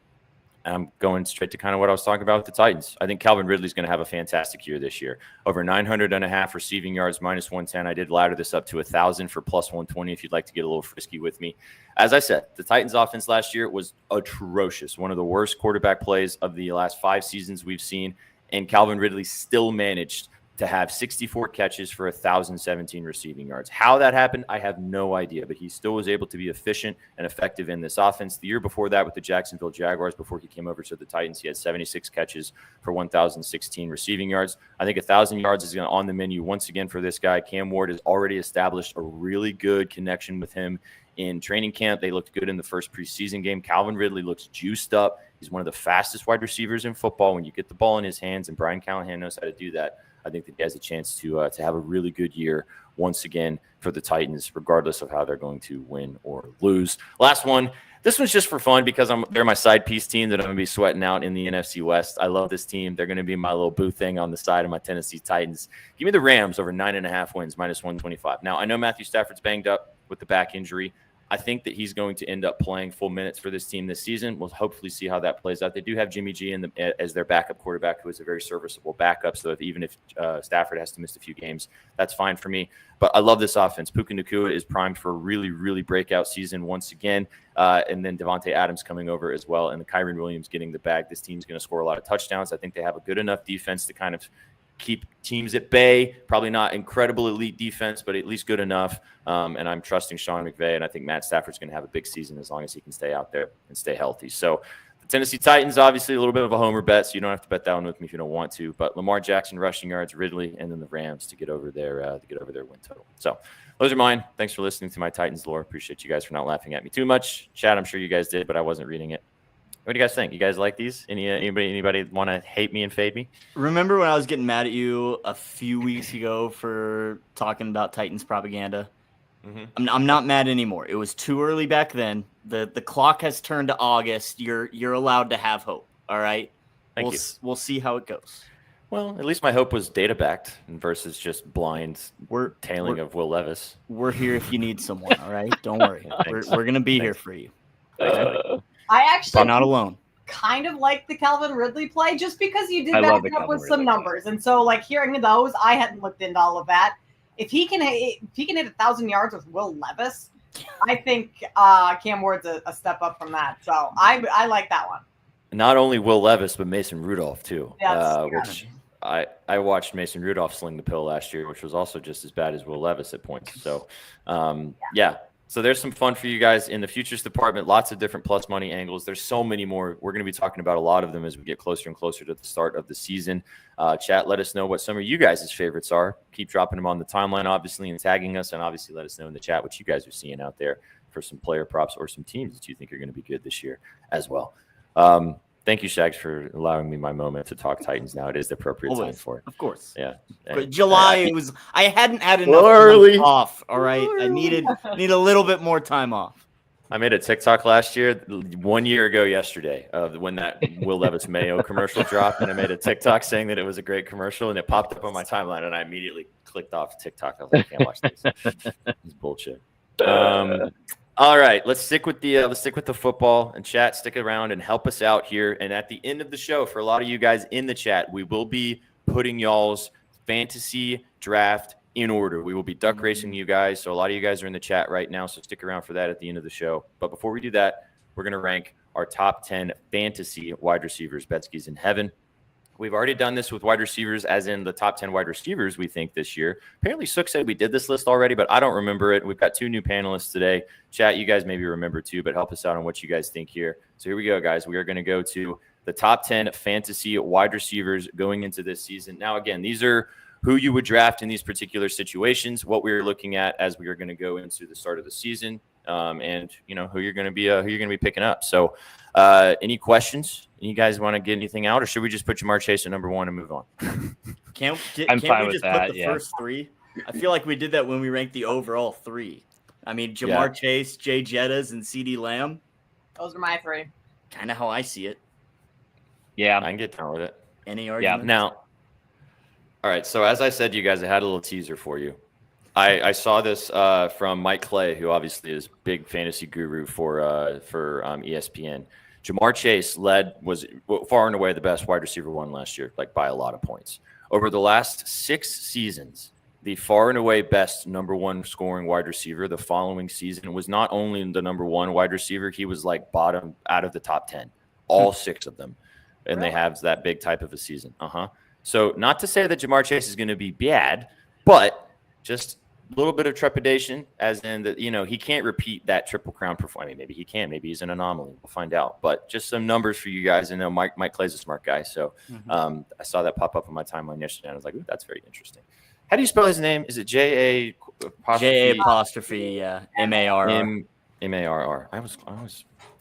S2: I'm going straight to kind of what I was talking about with the Titans. I think Calvin Ridley's going to have a fantastic year this year. Over 900.5 receiving yards, minus 110. I did ladder this up to 1,000 for plus 120 if you'd like to get a little frisky with me. As I said, the Titans offense last year was atrocious. One of the worst quarterback plays of the last 5 seasons we've seen. And Calvin Ridley still managed to have 64 catches for 1,017 receiving yards. How that happened, I have no idea, but he still was able to be efficient and effective in this offense. The year before that with the Jacksonville Jaguars, before he came over to the Titans, he had 76 catches for 1,016 receiving yards. I think 1,000 yards is on the menu once again for this guy. Cam Ward has already established a really good connection with him in training camp. They looked good in the first preseason game. Calvin Ridley looks juiced up. He's one of the fastest wide receivers in football. When you get the ball in his hands, and Brian Callahan knows how to do that, I think that he has a chance to have a really good year once again for the Titans, regardless of how they're going to win or lose. Last one. This one's just for fun because they're my side piece team that I'm going to be sweating out in the NFC West. I love this team. They're going to be my little boo thing on the side of my Tennessee Titans. Give me the Rams over 9.5 wins, minus 125. Now, I know Matthew Stafford's banged up with the back injury. I think that he's going to end up playing full minutes for this team this season. We'll hopefully see how that plays out. They do have Jimmy G as their backup quarterback, who is a very serviceable backup. So even if Stafford has to miss a few games, that's fine for me. But I love this offense. Puka Nacua is primed for a really, really breakout season once again. And then Devontae Adams coming over as well. And the Kyren Williams getting the bag. This team's going to score a lot of touchdowns. I think they have a good enough defense to kind of keep teams at bay. Probably not incredible elite defense, but at least good enough. And I'm trusting Sean McVay, and I think Matt Stafford's going to have a big season as long as he can stay out there and stay healthy. So the Tennessee Titans, obviously a little bit of a homer bet, so you don't have to bet that one with me if you don't want to. But Lamar Jackson rushing yards, Ridley, and then the Rams to get over their win total. So those are mine. Thanks for listening to my Titans lore. Appreciate you guys for not laughing at me too much. Chat, I'm sure you guys did, but I wasn't reading it. What do you guys think? You guys like these? Anybody want to hate me and fade me?
S3: Remember when I was getting mad at you a few weeks ago for talking about Titans propaganda? Mm-hmm. I'm not mad anymore. It was too early back then. The clock has turned to August. You're allowed to have hope. All right. We'll see how it goes.
S2: Well, at least my hope was data backed versus just blind tailing of Will Levis.
S3: We're here if you need someone. All right. Don't worry. We're gonna be here for you.
S4: I actually
S3: not alone.
S4: Kind of like the Calvin Ridley play just because you did back it up with some numbers. And so like hearing those, I hadn't looked into all of that. If he can hit 1,000 yards with Will Levis, I think Cam Ward's a step up from that. So I like that one.
S2: Not only Will Levis, but Mason Rudolph too.
S4: Yes,
S2: which I watched Mason Rudolph sling the pill last year, which was also just as bad as Will Levis at points. So yeah. So there's some fun for you guys in the futures department. Lots of different plus money angles. There's so many more. We're going to be talking about a lot of them as we get closer and closer to the start of the season. Chat, let us know what some of you guys' favorites are. Keep dropping them on the timeline, obviously, and tagging us. And obviously let us know in the chat what you guys are seeing out there for some player props or some teams that you think are going to be good this year as well. Thank you, Shags, for allowing me my moment to talk Titans now. It is the appropriate time for it.
S3: Of course.
S2: Yeah.
S3: But July, I hadn't had enough early off. All right. I need a little bit more time off.
S2: I made a TikTok last year, 1 year ago yesterday, when that Will Levis Mayo commercial dropped. And I made a TikTok saying that it was a great commercial, and it popped up on my timeline, and I immediately clicked off TikTok. I was like, I can't watch this. It's bullshit. All right, let's stick with the football, and chat, stick around and help us out here. And at the end of the show, for a lot of you guys in the chat, we will be putting y'all's fantasy draft in order. We will be duck racing you guys. So a lot of you guys are in the chat right now, so stick around for that at the end of the show. But before we do that, we're going to rank our top 10 fantasy wide receivers. Betsky's in heaven. We've already done this with wide receivers, as in the top 10 wide receivers we think this year. Apparently, Sook said we did this list already, but I don't remember it. We've got 2 new panelists today. Chat, you guys maybe remember too, but help us out on what you guys think here. So here we go, guys. We are going to go to the top 10 fantasy wide receivers going into this season. Now, again, these are who you would draft in these particular situations, what we're looking at as we are going to go into the start of the season, and who you're going to be picking up. So any questions? You guys want to get anything out, or should we just put Jamar Chase at number 1 and move on?
S3: Can't we
S5: fine with
S3: just
S5: that,
S3: put the first 3? I feel like we did that when we ranked the overall 3. I mean, Jamar Chase, Jay Jettas, and CD Lamb.
S4: Those are my 3.
S3: Kind of how I see it.
S5: Yeah,
S2: I can get down with it.
S3: Any argument?
S2: Now, all right. So as I said to you guys, I had a little teaser for you. I saw this from Mike Clay, who obviously is big fantasy guru for ESPN. Jamar Chase was far and away the best wide receiver one last year, like by a lot of points. Over the last 6 seasons, the far and away best number 1 scoring wide receiver the following season was not only the number 1 wide receiver, he was like bottom out of the top 10, all 6 of them. And they have that big type of a season. So not to say that Jamar Chase is going to be bad, but just a little bit of trepidation, as in that, he can't repeat that Triple Crown performance. I mean, maybe he can. Maybe he's an anomaly. We'll find out. But just some numbers for you guys. I know Mike Clay's a smart guy. So I saw that pop up on my timeline yesterday. And I was like, ooh, that's very interesting. How do you spell his name? Is it J-A
S3: apostrophe, yeah. M-A-R-R.
S2: M-A-R-R. I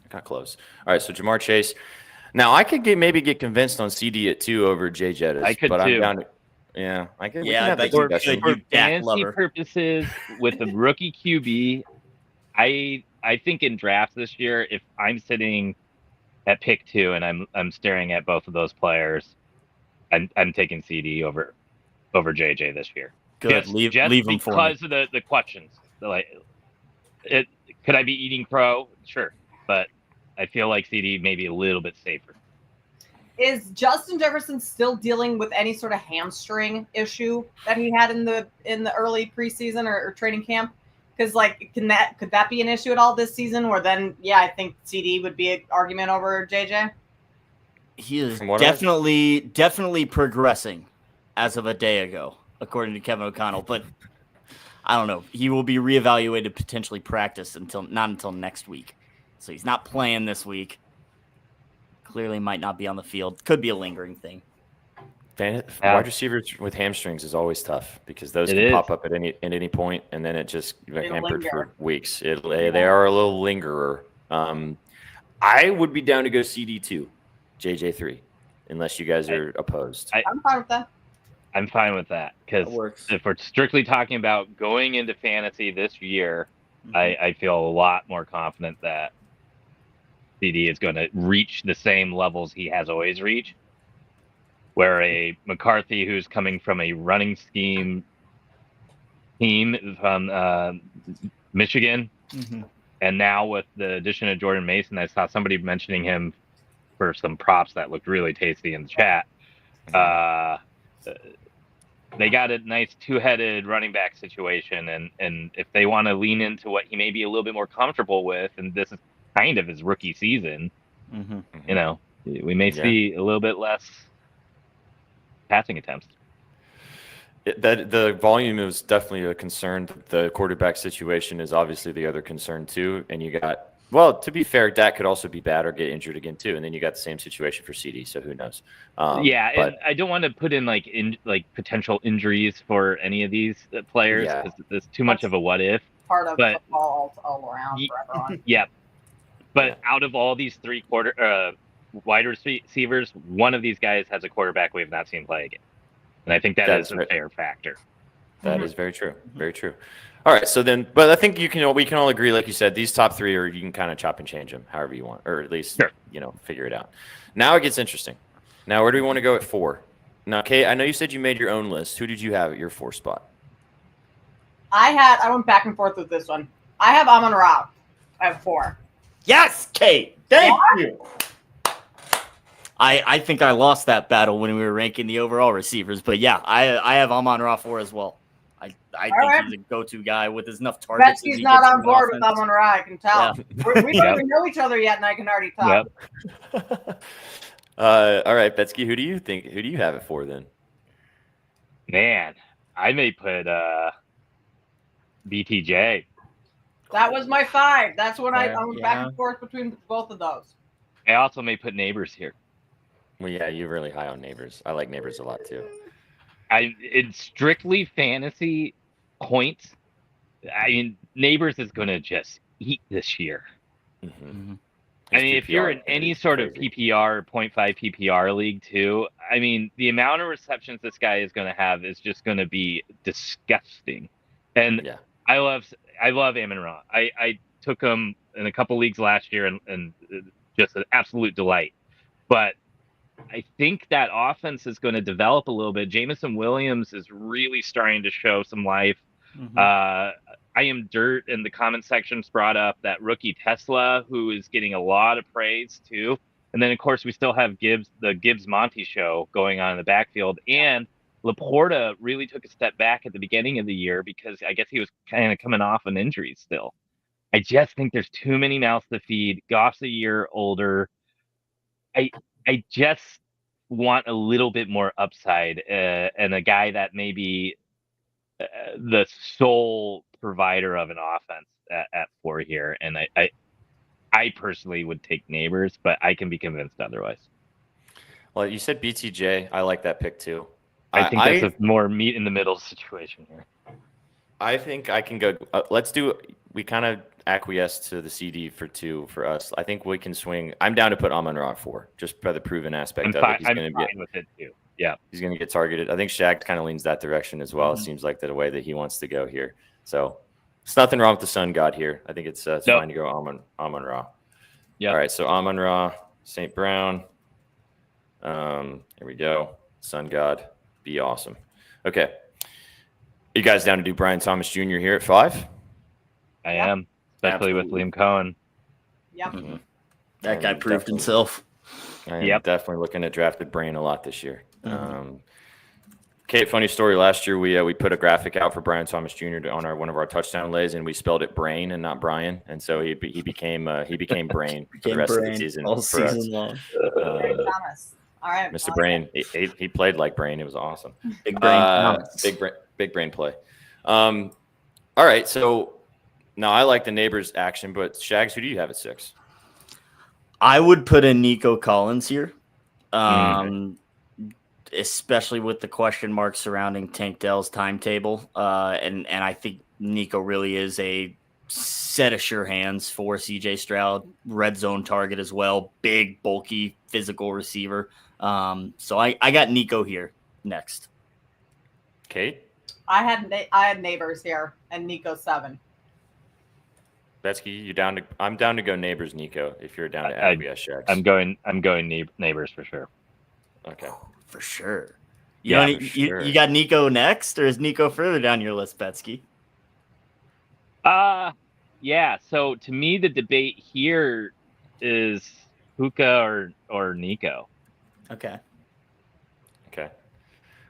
S2: got close. All right, so Jamar Chase. Now, I could maybe get convinced on CD at 2 over Jay Jettas.
S5: I could
S2: but
S5: too.
S2: I'm down to, yeah, I could.
S3: Yeah, I
S5: For
S3: you
S5: fantasy purposes, with the rookie QB, I think in drafts this year, if I'm sitting at pick 2 and I'm staring at both of those players, I'm taking CD over JJ this year.
S3: Good.
S5: Just
S3: Leave them for me.
S5: because of the questions. Like, could I be eating crow? Sure, but I feel like CD may be a little bit safer.
S4: Is Justin Jefferson still dealing with any sort of hamstring issue that he had in the early preseason or training camp? Because could that be an issue at all this season? Where then, I think CD would be an argument over JJ.
S3: He is definitely progressing as of a day ago, according to Kevin O'Connell. But I don't know. He will be reevaluated, potentially practice not until next week. So he's not playing this week. Clearly might not be on the field. Could be a lingering thing.
S2: Wide receivers with hamstrings is always tough because those can pop up at any point, and then it just hampered for weeks. They are a little lingerer. I would be down to go CD2, JJ3, unless you guys are opposed.
S4: I'm fine with that.
S5: I'm fine with that because if we're strictly talking about going into fantasy this year, I feel a lot more confident that CD is going to reach the same levels he has always reached, where a McCarthy who's coming from a running scheme team from Michigan, and now with the addition of Jordan Mason, I saw somebody mentioning him for some props that looked really tasty in the chat. They got a nice 2-headed running back situation, and if they want to lean into what he may be a little bit more comfortable with, and this is kind of his rookie season, we may see a little bit less passing attempts.
S2: The volume is definitely a concern. The quarterback situation is obviously the other concern too. And you got, to be fair, Dak could also be bad or get injured again too. And then you got the same situation for CD. So who knows?
S5: And I don't want to put in potential injuries for any of these players because there's too much of a what if.
S4: Part of football all around for everyone.
S5: Yeah. But out of all these 3 wide receivers, one of these guys has a quarterback we have not seen play again. And I think that is a fair factor.
S2: That is very true. Very true. All right. So then, but I think we can all agree, like you said, these top 3 you can kind of chop and change them however you want, or at least, figure it out. Now it gets interesting. Now, where do we want to go at 4? Now, Kate, I know you said you made your own list. Who did you have at your 4 spot?
S4: I went back and forth with this one. I have Amon-Ra at 4.
S3: Yes, Kate. Thank you. I think I lost that battle when we were ranking the overall receivers, but I have Amon-Ra 4 as well. I think he's a go-to guy with enough targets.
S4: Betsky's not on board with Amon-Ra, I can tell. Yeah. We don't even know each other yet, and I can already talk.
S2: Yep. All right, Betsky, who do you have it for then?
S5: Man, I may put BTJ.
S4: That was my 5. That's what I went back and forth between both of those.
S5: I also may put Neighbors here.
S2: Well, yeah, you're really high on Neighbors. I like Neighbors a lot too.
S5: In strictly fantasy points, I mean, Neighbors is going to just eat this year. I mean, if you're in any sort of PPR, 0.5 PPR league too, I mean, the amount of receptions this guy is going to have is just going to be disgusting. And
S2: Yeah.
S5: I love Amon-Ra. I took him in a couple leagues last year and just an absolute delight. But I think that offense is going to develop a little bit. Jameson Williams is really starting to show some life. I am dirt in the comment sections brought up that rookie Tesla, who is getting a lot of praise too. And then of course we still have the Gibbs Monty show going on in the backfield. And Laporta really took a step back at the beginning of the year because I guess he was kind of coming off an injury still. I just think there's too many mouths to feed. Goff's a year older. I just want a little bit more upside and a guy that maybe the sole provider of an offense at 4 here. And I personally would take Neighbors, but I can be convinced otherwise.
S2: Well, you said BTJ. I like that pick too.
S5: I think that's a more meat in the middle situation here.
S2: I think I can go. We kind of acquiesce to the CD for 2 for us. I think we can swing. I'm down to put Amon-Ra at 4, just by the proven aspect of it.
S5: He's going to be with it too. Yeah,
S2: he's going to get targeted. I think Shaq kind of leans that direction as well. It seems like the way that he wants to go here. So it's nothing wrong with the Sun God here. I think it's fine to go Amon-Ra. Yeah. All right. So Amon-Ra, St. Brown. Here we go. Sun God. Be awesome. Okay. You guys down to do Brian Thomas Jr. here at 5?
S5: I am, especially with Liam Cohen.
S4: Yep.
S3: That guy proved himself.
S2: I am definitely looking at drafted Brain a lot this year. Kate, funny story. Last year we put a graphic out for Brian Thomas Jr. on one of our touchdown lays, and we spelled it Brain and not Brian, and so he became Brain for the rest of the season.
S3: All season long.
S4: Thomas. All right,
S2: Mr. Brain. He played like Brain. It was awesome.
S3: Big Brain.
S2: Big brain play. All right, so now I like the Neighbors action, but Shags, who do you have at 6?
S3: I would put in Nico Collins here, especially with the question marks surrounding Tank Dell's timetable. And I think Nico really is a set of sure hands for CJ Stroud, red zone target as well, big, bulky, physical receiver. So I got Nico here next.
S2: Kate?
S4: I had Neighbors here and Nico 7.
S2: Betsky, I'm down to go Neighbors, Nico. If you're down to FBS Shags,
S5: I'm going Neighbors for sure.
S2: Okay,
S3: for sure. You got Nico next, or is Nico further down your list, Betsky?
S5: Yeah. So to me, the debate here is Puka or Nico.
S3: Okay.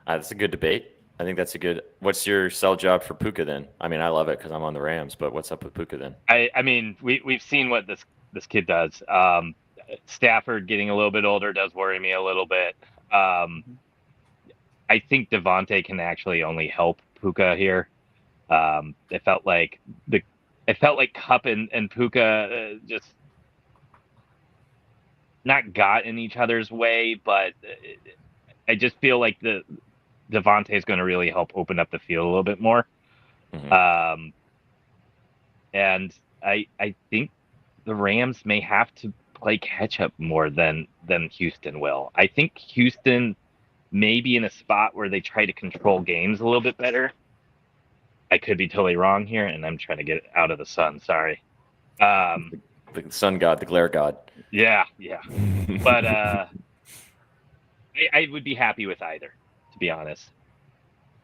S2: That's a good debate. I think that's a good. What's your sell job for Puka then? I mean, I love it because I'm on the Rams, but what's up with Puka then?
S5: I mean, we've seen what this kid does. Stafford getting a little bit older does worry me a little bit. I think Devontae can actually only help Puka here. It felt like Kupp and Puka just not got in each other's way, but I just feel like Devontae is going to really help open up the field a little bit more. And I think the Rams may have to play catch up more than Houston will. I think Houston may be in a spot where they try to control games a little bit better. I could be totally wrong here, and I'm trying to get out of the sun. Sorry.
S2: The sun god, the glare god.
S5: Yeah. But I would be happy with either, to be honest.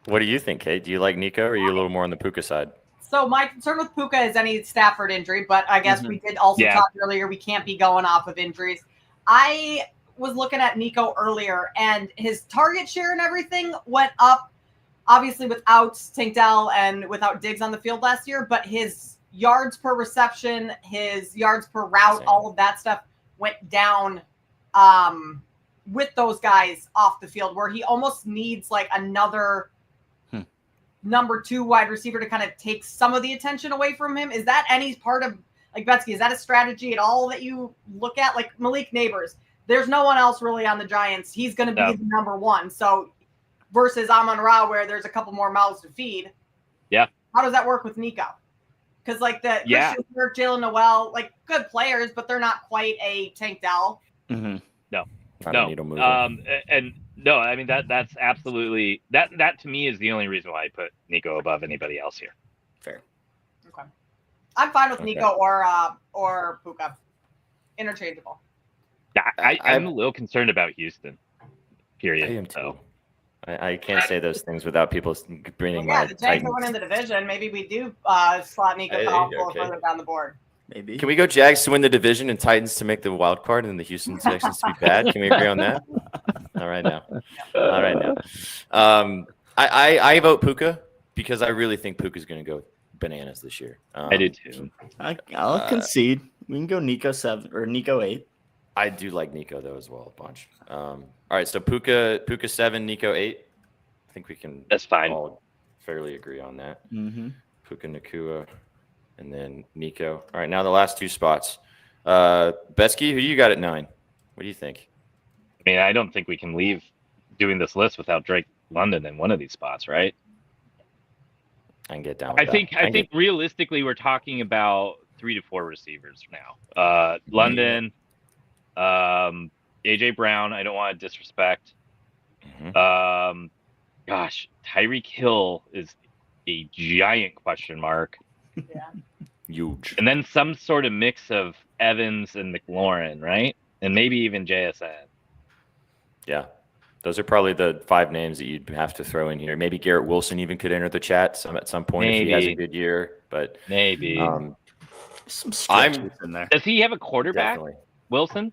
S2: What do you think, Kate? Do you like Nico, or are you a little more on the Puka side?
S4: So my concern with Puka is any Stafford injury, but I guess we did also talk earlier. We can't be going off of injuries. I was looking at Nico earlier, and his target share and everything went up, obviously without Tank Dell and without Diggs on the field last year, but his yards per reception, his yards per route, all of that stuff went down with those guys off the field, where he almost needs like another number 2 wide receiver to kind of take some of the attention away from him. Is that any part of, like, Betsky, is that a strategy at all that you look at? Like Malik Neighbors, there's no one else really on the Giants. He's going to be the number 1. So versus Amon-Ra, where there's a couple more mouths to feed.
S5: Yeah.
S4: How does that work with Nico? Because like the
S5: Yeah.
S4: Christian Kirk, Jalen Noel, like good players, but they're not quite a Tank Dell.
S3: Mm-hmm.
S2: I
S5: No.
S2: don't need a mover.
S5: And no, I mean that's absolutely that to me is the only reason why I put Nico above anybody else here.
S3: Fair.
S4: Okay. I'm fine with
S2: Okay.
S4: Nico or Puka. Interchangeable.
S5: I'm a little concerned about Houston. Period.
S2: I am too.
S5: So
S2: I can't say those things without people bringing
S4: Yeah,
S2: my
S4: the Jags are winning
S2: Titans.
S4: the division. Maybe we do slot Nico
S2: Hey,
S4: Collins
S2: okay.
S4: further down the board.
S3: Maybe.
S2: Can we go Jags to win the division and Titans to make the wild card and the Houston Texans to be bad? Can we agree on that? All right now. All right now. I vote Puka because I really think Puka's going to go bananas this year.
S5: I do too.
S3: I'll concede. We can go Nico 7 or Nico 8.
S2: I do like Nico though as well a bunch. All right, so Puka 7, Nico 8. I think we can
S5: That's fine.
S2: all fairly agree on that.
S3: Mm-hmm.
S2: Puka Nakua, and then Nico. All right, now the last two spots. Besky, who you got at 9? What do you think?
S5: I mean, I don't think we can leave doing this list without Drake London in one of these spots, right?
S2: I can get down with
S5: I
S2: that.
S5: think realistically we're talking about 3 to 4 receivers now. London, AJ Brown, I don't want to disrespect.
S2: Mhm.
S5: Gosh, Tyreek Hill is a giant question mark.
S4: Yeah.
S2: Huge.
S5: And then some sort of mix of Evans and McLaurin, right? And maybe even JSN.
S2: Yeah. Those are probably the 5 names that you'd have to throw in here. Maybe Garrett Wilson even could enter the chat at some point if he has a good year. But
S5: Maybe.
S3: Some stretches in there.
S5: Does he have a quarterback,
S2: definitely.
S5: Wilson?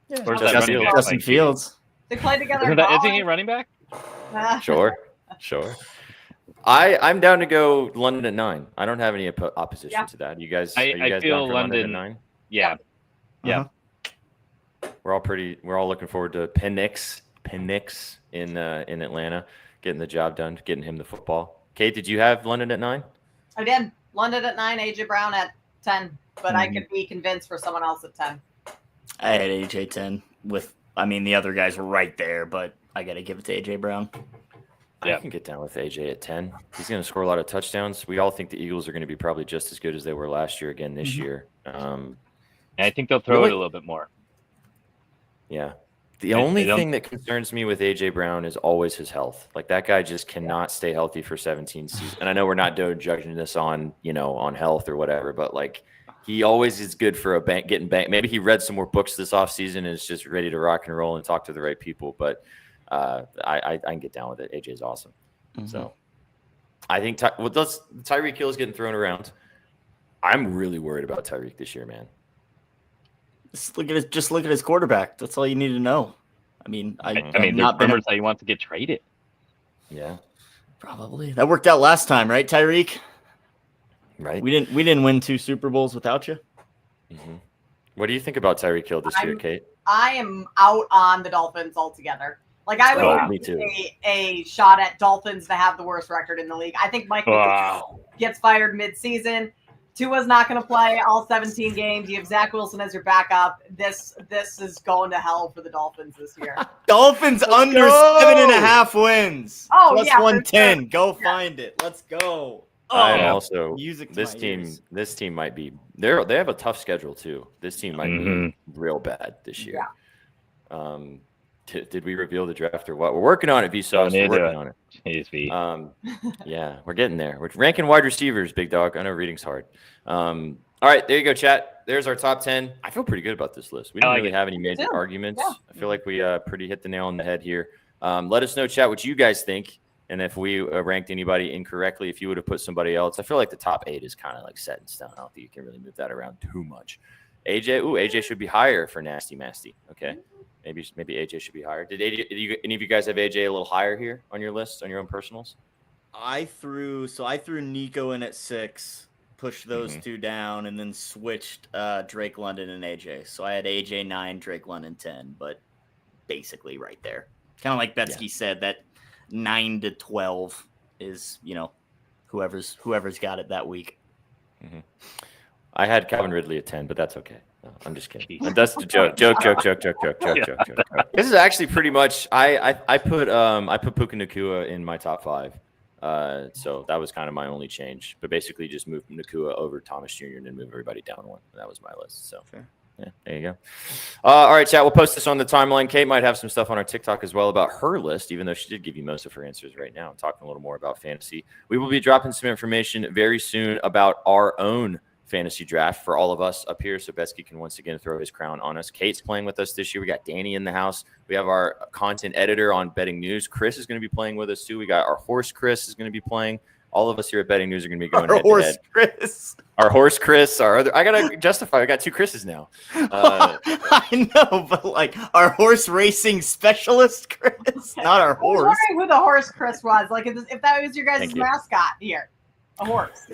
S3: Yeah.
S5: Or is that
S2: Justin
S5: running back?
S3: Justin
S5: Like,
S3: Fields.
S4: They played together.
S5: Isn't
S4: in
S5: that, isn't
S4: college.
S5: he a running back?
S2: Sure. I'm down to go London at 9. I don't have any opposition
S4: Yeah.
S2: to that. You guys,
S5: I
S2: are you guys
S5: feel
S2: down for London at
S5: London-
S2: 9?
S5: Yeah. Yeah.
S2: We're all looking forward to Penix in Atlanta, getting the job done, getting him the football. Kate, did you have London at 9?
S4: I did. London at 9, AJ Brown at 10, but I could be convinced for someone else at 10.
S3: I had AJ 10 the other guys were right there, but I got to give it to AJ Brown.
S2: I can get down with AJ at 10. He's going to score a lot of touchdowns. We all think the Eagles are going to be probably just as good as they were last year again this year.
S5: And I think they'll throw it a little bit more.
S2: Yeah. The only thing that concerns me with AJ Brown is always his health. Like that guy just cannot stay healthy for 17 seasons. And I know we're not judging this on health or whatever, but like he always is good for getting banked. Maybe he read some more books this offseason and is just ready to rock and roll and talk to the right people. But I can get down with it. AJ is awesome. So I think Tyreek Hill is getting thrown around. I'm really worried about Tyreek this year, man.
S3: Just look at his quarterback. That's all you need to know. I mean,
S5: there's rumors that he wants to get traded.
S2: Yeah,
S3: probably that worked out last time, right, Tyreek?
S2: Right.
S3: We didn't win 2 Super Bowls without you.
S2: Mm-hmm. What do you think about Tyreek Hill this year, Kate?
S4: I am out on the Dolphins altogether. Like I would
S2: me too.
S4: a shot at Dolphins to have the worst record in the league. I think Mike McDaniel gets fired mid-season. Tua's not going to play all 17 games. You have Zach Wilson as your backup. This is going to hell for the Dolphins this year.
S3: Dolphins under 7.5 wins.
S4: Oh,
S3: plus
S4: yeah,
S3: 110.
S4: sure.
S3: Go find it. Let's go.
S2: I'm also
S3: music to
S2: this
S3: my
S2: team.
S3: ears.
S2: This team might be they have a tough schedule too. This team might be real bad this year.
S4: Yeah.
S2: Did we reveal the draft or what? We're working on it, Vsauce. We're working on it.
S5: Jeez, V.
S2: Yeah, we're getting there. We're ranking wide receivers, big dog. I know reading's hard. All right, there you go, chat. There's our top 10. I feel pretty good about this list. We don't really have any major arguments.
S4: Yeah.
S2: I feel like we pretty hit the nail on the head here. Let us know, chat, what you guys think. And if we ranked anybody incorrectly, if you would have put somebody else, I feel like the top 8 is kind of like set in stone. I don't think you can really move that around too much. AJ should be higher for Nasty Masty. Okay. Maybe AJ should be higher. Did any of you guys have AJ a little higher here on your list, on your own personals?
S3: I threw Nico in at 6, pushed those 2 down, and then switched Drake London and AJ. So I had AJ 9, Drake London 10, but basically right there. Kind of like Betsky said, that 9 to 12 is, whoever's got it that week.
S2: Mm-hmm. I had Calvin Ridley at 10, but that's okay. No, I'm just kidding. That's the joke. Joke. This is actually pretty much. I put Puka Nakua in my top 5. So that was kind of my only change. But basically just move Nakua over Thomas Jr. and then move everybody down one. That was my list. So
S3: Fair.
S2: yeah, there you go. All right, chat. We'll post this on the timeline. Kate might have some stuff on our TikTok as well about her list, even though she did give you most of her answers right now. Talking a little more about fantasy. We will be dropping some information very soon about our own fantasy draft for all of us up here. So Betsky can once again throw his crown on us. Kate's playing with us this year. We got Danny in the house. We have our content editor on Betting News. Chris is going to be playing with us too. We got our horse Chris is going to be playing. All of us here at Betting News are going to be going head to head.
S3: Chris.
S2: Our horse Chris, our other. I gotta justify. I got 2 Chris's now.
S3: I know, but like our horse racing specialist, Chris, not our
S4: I was
S3: horse.
S4: wondering who the horse Chris was. Like if that was your guys'
S2: Thank you.
S4: mascot here, a horse.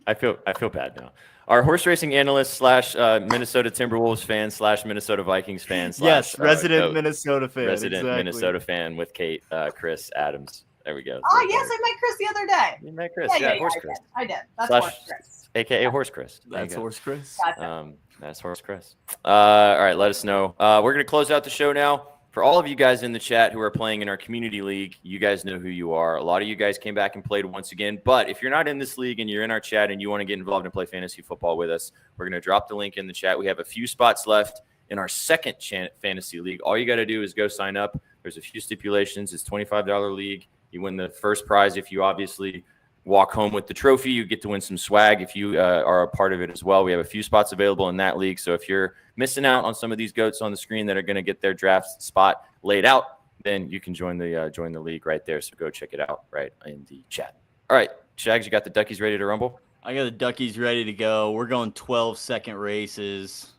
S2: I feel bad now. Our horse racing analyst / Minnesota Timberwolves fan / Minnesota Vikings fan.
S3: Yes, resident
S2: goat.
S3: Minnesota fan.
S2: Resident
S3: exactly.
S2: Minnesota fan with Kate, Chris Adams. There we go.
S4: Oh yes, I met Chris the other day.
S2: You met Chris.
S4: Yeah,
S2: Horse Chris.
S4: I did. That's
S2: Slash-
S4: horse Chris.
S2: AKA Horse Chris. There you
S3: That's
S2: go.
S3: horse Chris.
S4: Gotcha.
S2: That's Horse Chris. All right, let us know. We're going to close out the show now. For all of you guys in the chat who are playing in our community league, you guys know who you are. A lot of you guys came back and played once again. But if you're not in this league and you're in our chat and you want to get involved and play fantasy football with us, we're going to drop the link in the chat. We have a few spots left in our second fantasy league. All you got to do is go sign up. There's a few stipulations. It's $25 league. You win the first prize if you obviously walk home with the trophy. You get to win some swag if you are a part of it as well. We have a few spots available in that league. So if you're missing out on some of these goats on the screen that are going to get their draft spot laid out, then you can join the league right there. So go check it out right in the chat. All right, Shags, you got the duckies ready to rumble?
S3: I got the duckies ready to go. We're going 12-second races.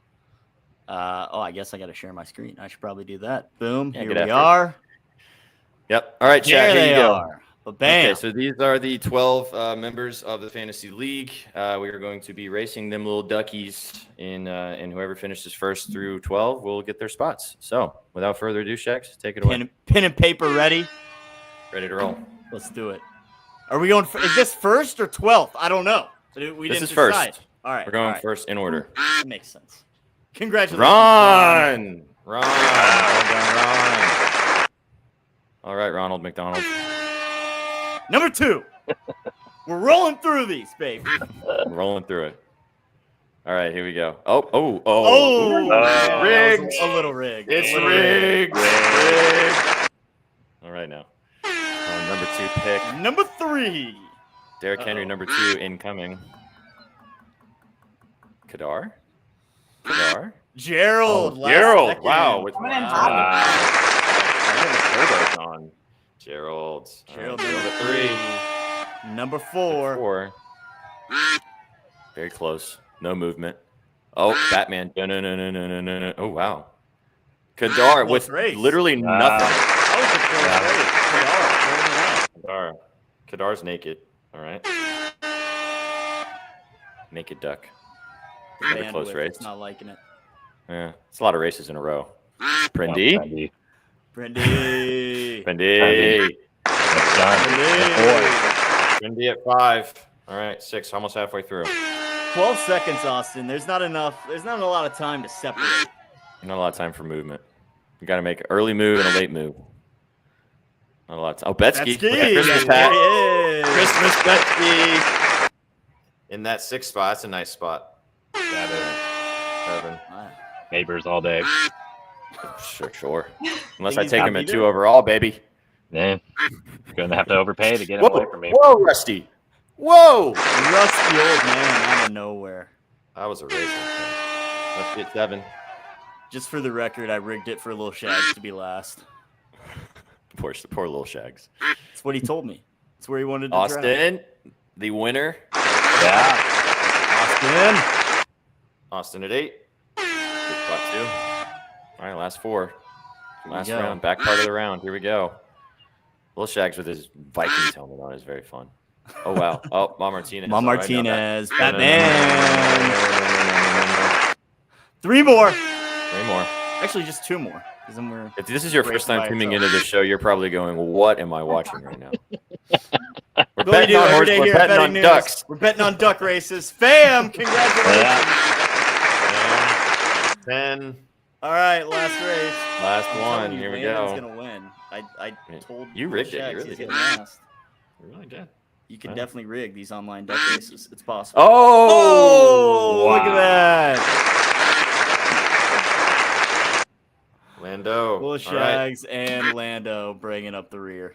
S3: I guess I got to share my screen. I should probably do that. Boom.
S2: Yeah,
S3: Here
S2: good
S3: we
S2: effort.
S3: are.
S2: Yep. All right, chat.
S3: There
S2: Here
S3: they
S2: you go.
S3: are. But bam.
S2: Okay, so these are the 12 members of the fantasy league. We are going to be racing them little duckies, and whoever finishes first through 12 will get their spots. So, without further ado, Shax, take it away.
S3: Pen and paper ready.
S2: Ready to roll.
S3: Let's do it. Are we going? Is this first or 12th? I don't know. We
S2: This
S3: didn't
S2: is first.
S3: decide. All right.
S2: We're going
S3: all right.
S2: first in order.
S3: That makes sense. Congratulations.
S2: Ron! Well done, Ron. All right, Ronald McDonald.
S3: Number 2. We're rolling through these, baby.
S2: Rolling through it. All right, here we go.
S3: Oh,
S2: rigged.
S3: A little rigged.
S2: It's
S3: A little
S2: rigged. Rigged. All right, now. Number 2 pick.
S3: Number 3.
S2: Derrick Henry, number 2, incoming. Kadar?
S3: Gerald. last
S2: Gerald.
S3: second.
S2: Wow. With
S4: Coming in
S2: turbos on. Gerald.
S3: Gerald,
S2: All right,
S3: number 3. Number 4.
S2: 4. Very close. No movement. Oh, Batman. No. Oh, wow. Kadar with
S3: race.
S2: literally nothing.
S3: That was a close race.
S2: Kadar's naked. All right. Naked duck. Another close
S3: Bandwidth,
S2: race.
S3: it's not liking it.
S2: Yeah, it's a lot of races in a row. Prendy.
S3: Brendy.
S2: Prendy.
S3: Brendy.
S2: Prendy at 5. All right, 6. Almost halfway through.
S3: 12 seconds, Austin. There's not a lot of time to separate.
S2: Not a lot of time for movement. You got to make an early move and a late move. Not a lot of time. Oh, Betsky. Look at Christmas
S3: There
S2: hat.
S3: he is.
S2: Christmas Betsky. In that 6th spot. That's a nice spot. Urban.
S5: Neighbors all day.
S2: Sure. Unless
S3: Think
S2: I
S3: he's
S2: take
S3: not
S2: him at
S3: either?
S2: 2 overall, baby.
S5: Yeah. Gonna have to overpay to get him away from me.
S2: Whoa, Rusty. Whoa.
S3: Rusty old man out of nowhere.
S2: That was a racer. Let's get 7.
S3: Just for the record, I rigged it for Lil Shags to be last.
S2: Poor little Shags.
S3: That's what he told me. That's where he wanted to draft.
S2: Austin, the winner.
S5: Yeah.
S2: Austin at 8. Good spot 2. All right, last 4. Last
S3: go.
S2: round, back part of the round. Here we go. Little Shags with his Vikings helmet on is very fun. Oh, wow. Oh, Mom Martinez.
S3: Mom
S2: All right, no,
S3: Martinez.
S2: no,
S3: Batman. 3 more.
S2: 3 more.
S3: Actually, just 2 more. 'Cause then we're
S2: If this is your
S3: racing
S2: first time
S3: by
S2: tuning
S3: itself.
S2: into the show, you're probably going, what am I watching right now? We're
S3: What do we
S2: betting
S3: do
S2: on
S3: every
S2: horse,
S3: day
S2: we're
S3: here at
S2: betting on
S3: Betting News?
S2: ducks.
S3: We're betting on duck races. Fam, congratulations.
S2: 10.
S3: All right, last race.
S2: Last
S3: I'm
S2: one.
S3: telling you,
S2: Here we
S3: Landon's
S2: go.
S3: gonna win. I told
S2: You
S3: Lil
S2: rigged it. You
S3: Shags
S2: really
S3: he's
S2: did.
S3: getting last.
S2: We really did.
S3: You can
S2: Wow.
S3: definitely rig these online deck bases. It's possible.
S2: Oh, look at
S5: Wow.
S2: that. Lando.
S3: Will
S2: All right.
S3: Shags and Lando bringing up the rear.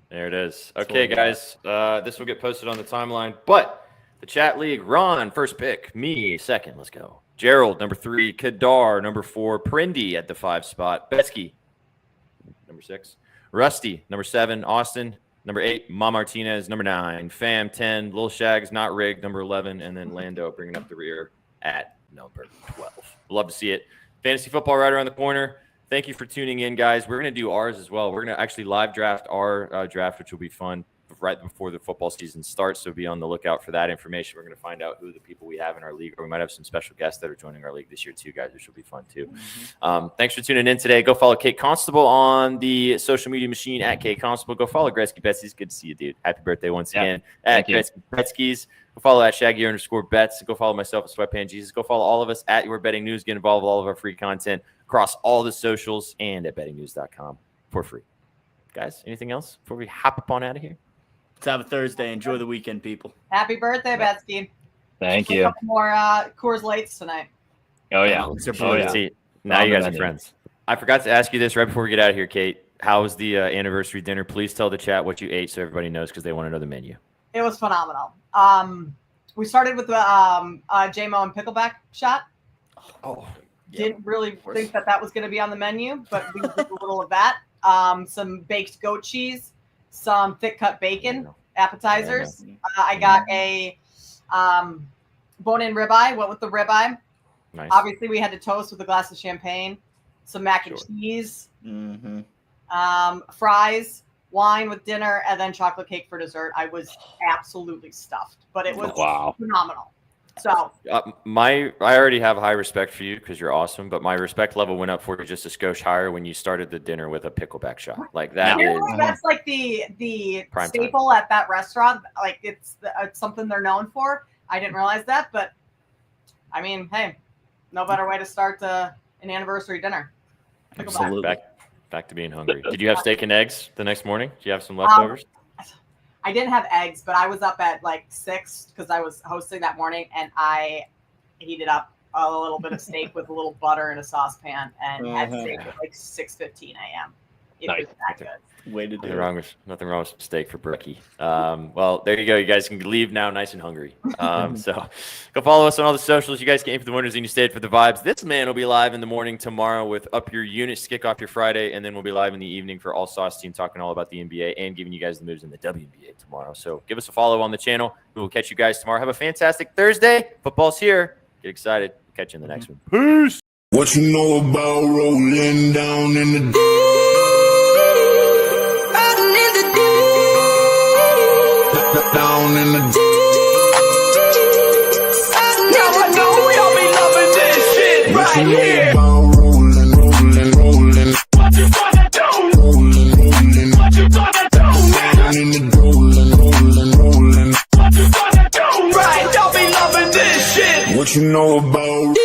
S2: There it is.
S3: That's
S2: Okay,
S3: what we
S2: guys. This will get posted on the timeline. But the chat league, Ron, first pick. Me, second. Let's go. Gerald, number 3. Kadar, number 4. Prindy at the 5 spot. Betsky, number 6. Rusty, number 7. Austin, number 8. Ma Martinez, number 9. Fam, 10. Lil Shags, not rigged, number 11. And then Lando bringing up the rear at number 12. Love to see it. Fantasy football right around the corner. Thank you for tuning in, guys. We're going to do ours as well. We're going to actually live draft our draft, which will be fun right before the football season starts. So be on the lookout for that information. We're going to find out who the people we have in our league, or we might have some special guests that are joining our league this year too, guys, which will be fun too. Thanks for tuning in today. Go follow Kate Constable on the social media machine at Kate Constable. Go follow Gretzky Betsy's. Good to see you, dude. Happy birthday once again at Gretzky Betsy's. Go follow at Shaggy_Bets. Go follow myself at Sweatpan Jesus. Go follow all of us at Your Betting News. Get involved with all of our free content across all the socials and at bettingnews.com for free. Guys, anything else before we hop up on out of here?
S3: Let's have a Thursday. Enjoy the weekend, people.
S4: Happy birthday, Betsky.
S5: Thank
S4: A
S5: you.
S4: couple more Coors Lights tonight.
S5: Oh yeah.
S3: Oh, yeah.
S2: See, now you guys are friends. I forgot to ask you this right before we get out of here, Kate. How was the anniversary dinner? Please tell the chat what you ate so everybody knows, because they want to know the menu.
S4: It was phenomenal. We started with the J-Mo and pickleback shot.
S2: Oh,
S4: Didn't really think that was going to be on the menu, but we did a little of that. Some baked goat cheese, some thick cut bacon appetizers. I got a bone-in ribeye. Went with the ribeye.
S2: nice.
S4: Obviously, we had to toast with a glass of champagne, some mac and cheese, fries, wine with dinner, and then chocolate cake for dessert. I was absolutely stuffed, but it was phenomenal. So
S2: I already have high respect for you because you're awesome, but my respect level went up for you just a skosh higher when you started the dinner with a pickleback shot. Like that is
S4: that's like the
S2: Prime
S4: staple at that restaurant. Like it's something they're known for. I didn't realize that, but I mean, hey, no better way to start an anniversary dinner.
S3: Absolutely.
S2: Back to being hungry. Did you have steak and eggs the next morning? Did you have some leftovers?
S4: I didn't have eggs, but I was up at like 6 because I was hosting that morning, and I heated up a little bit of steak with a little butter in a saucepan and had steak at like 6:15 a.m. It was that good.
S3: Way to do
S2: Nothing wrong with steak for Brookie. Well, there you go. You guys can leave now nice and hungry. So go follow us on all the socials. You guys came for the winners and you stayed for the vibes. This man will be live in the morning tomorrow with Up Your Units, kick off your Friday, and then we'll be live in the evening for All Sauce Team, talking all about the NBA and giving you guys the moves in the WNBA tomorrow. So give us a follow on the channel. We will catch you guys tomorrow. Have a fantastic Thursday. Football's here. Get excited. Catch you in the next one. Peace.
S6: What you know about rolling down in the down in the
S1: Now I know y'all be loving this shit right here.
S6: rolling.
S1: What you gonna do?
S6: Rolling.
S1: What you gonna do now?
S6: Down in the rolling.
S1: What you gonna do? Right, y'all be loving this shit.
S6: What you know about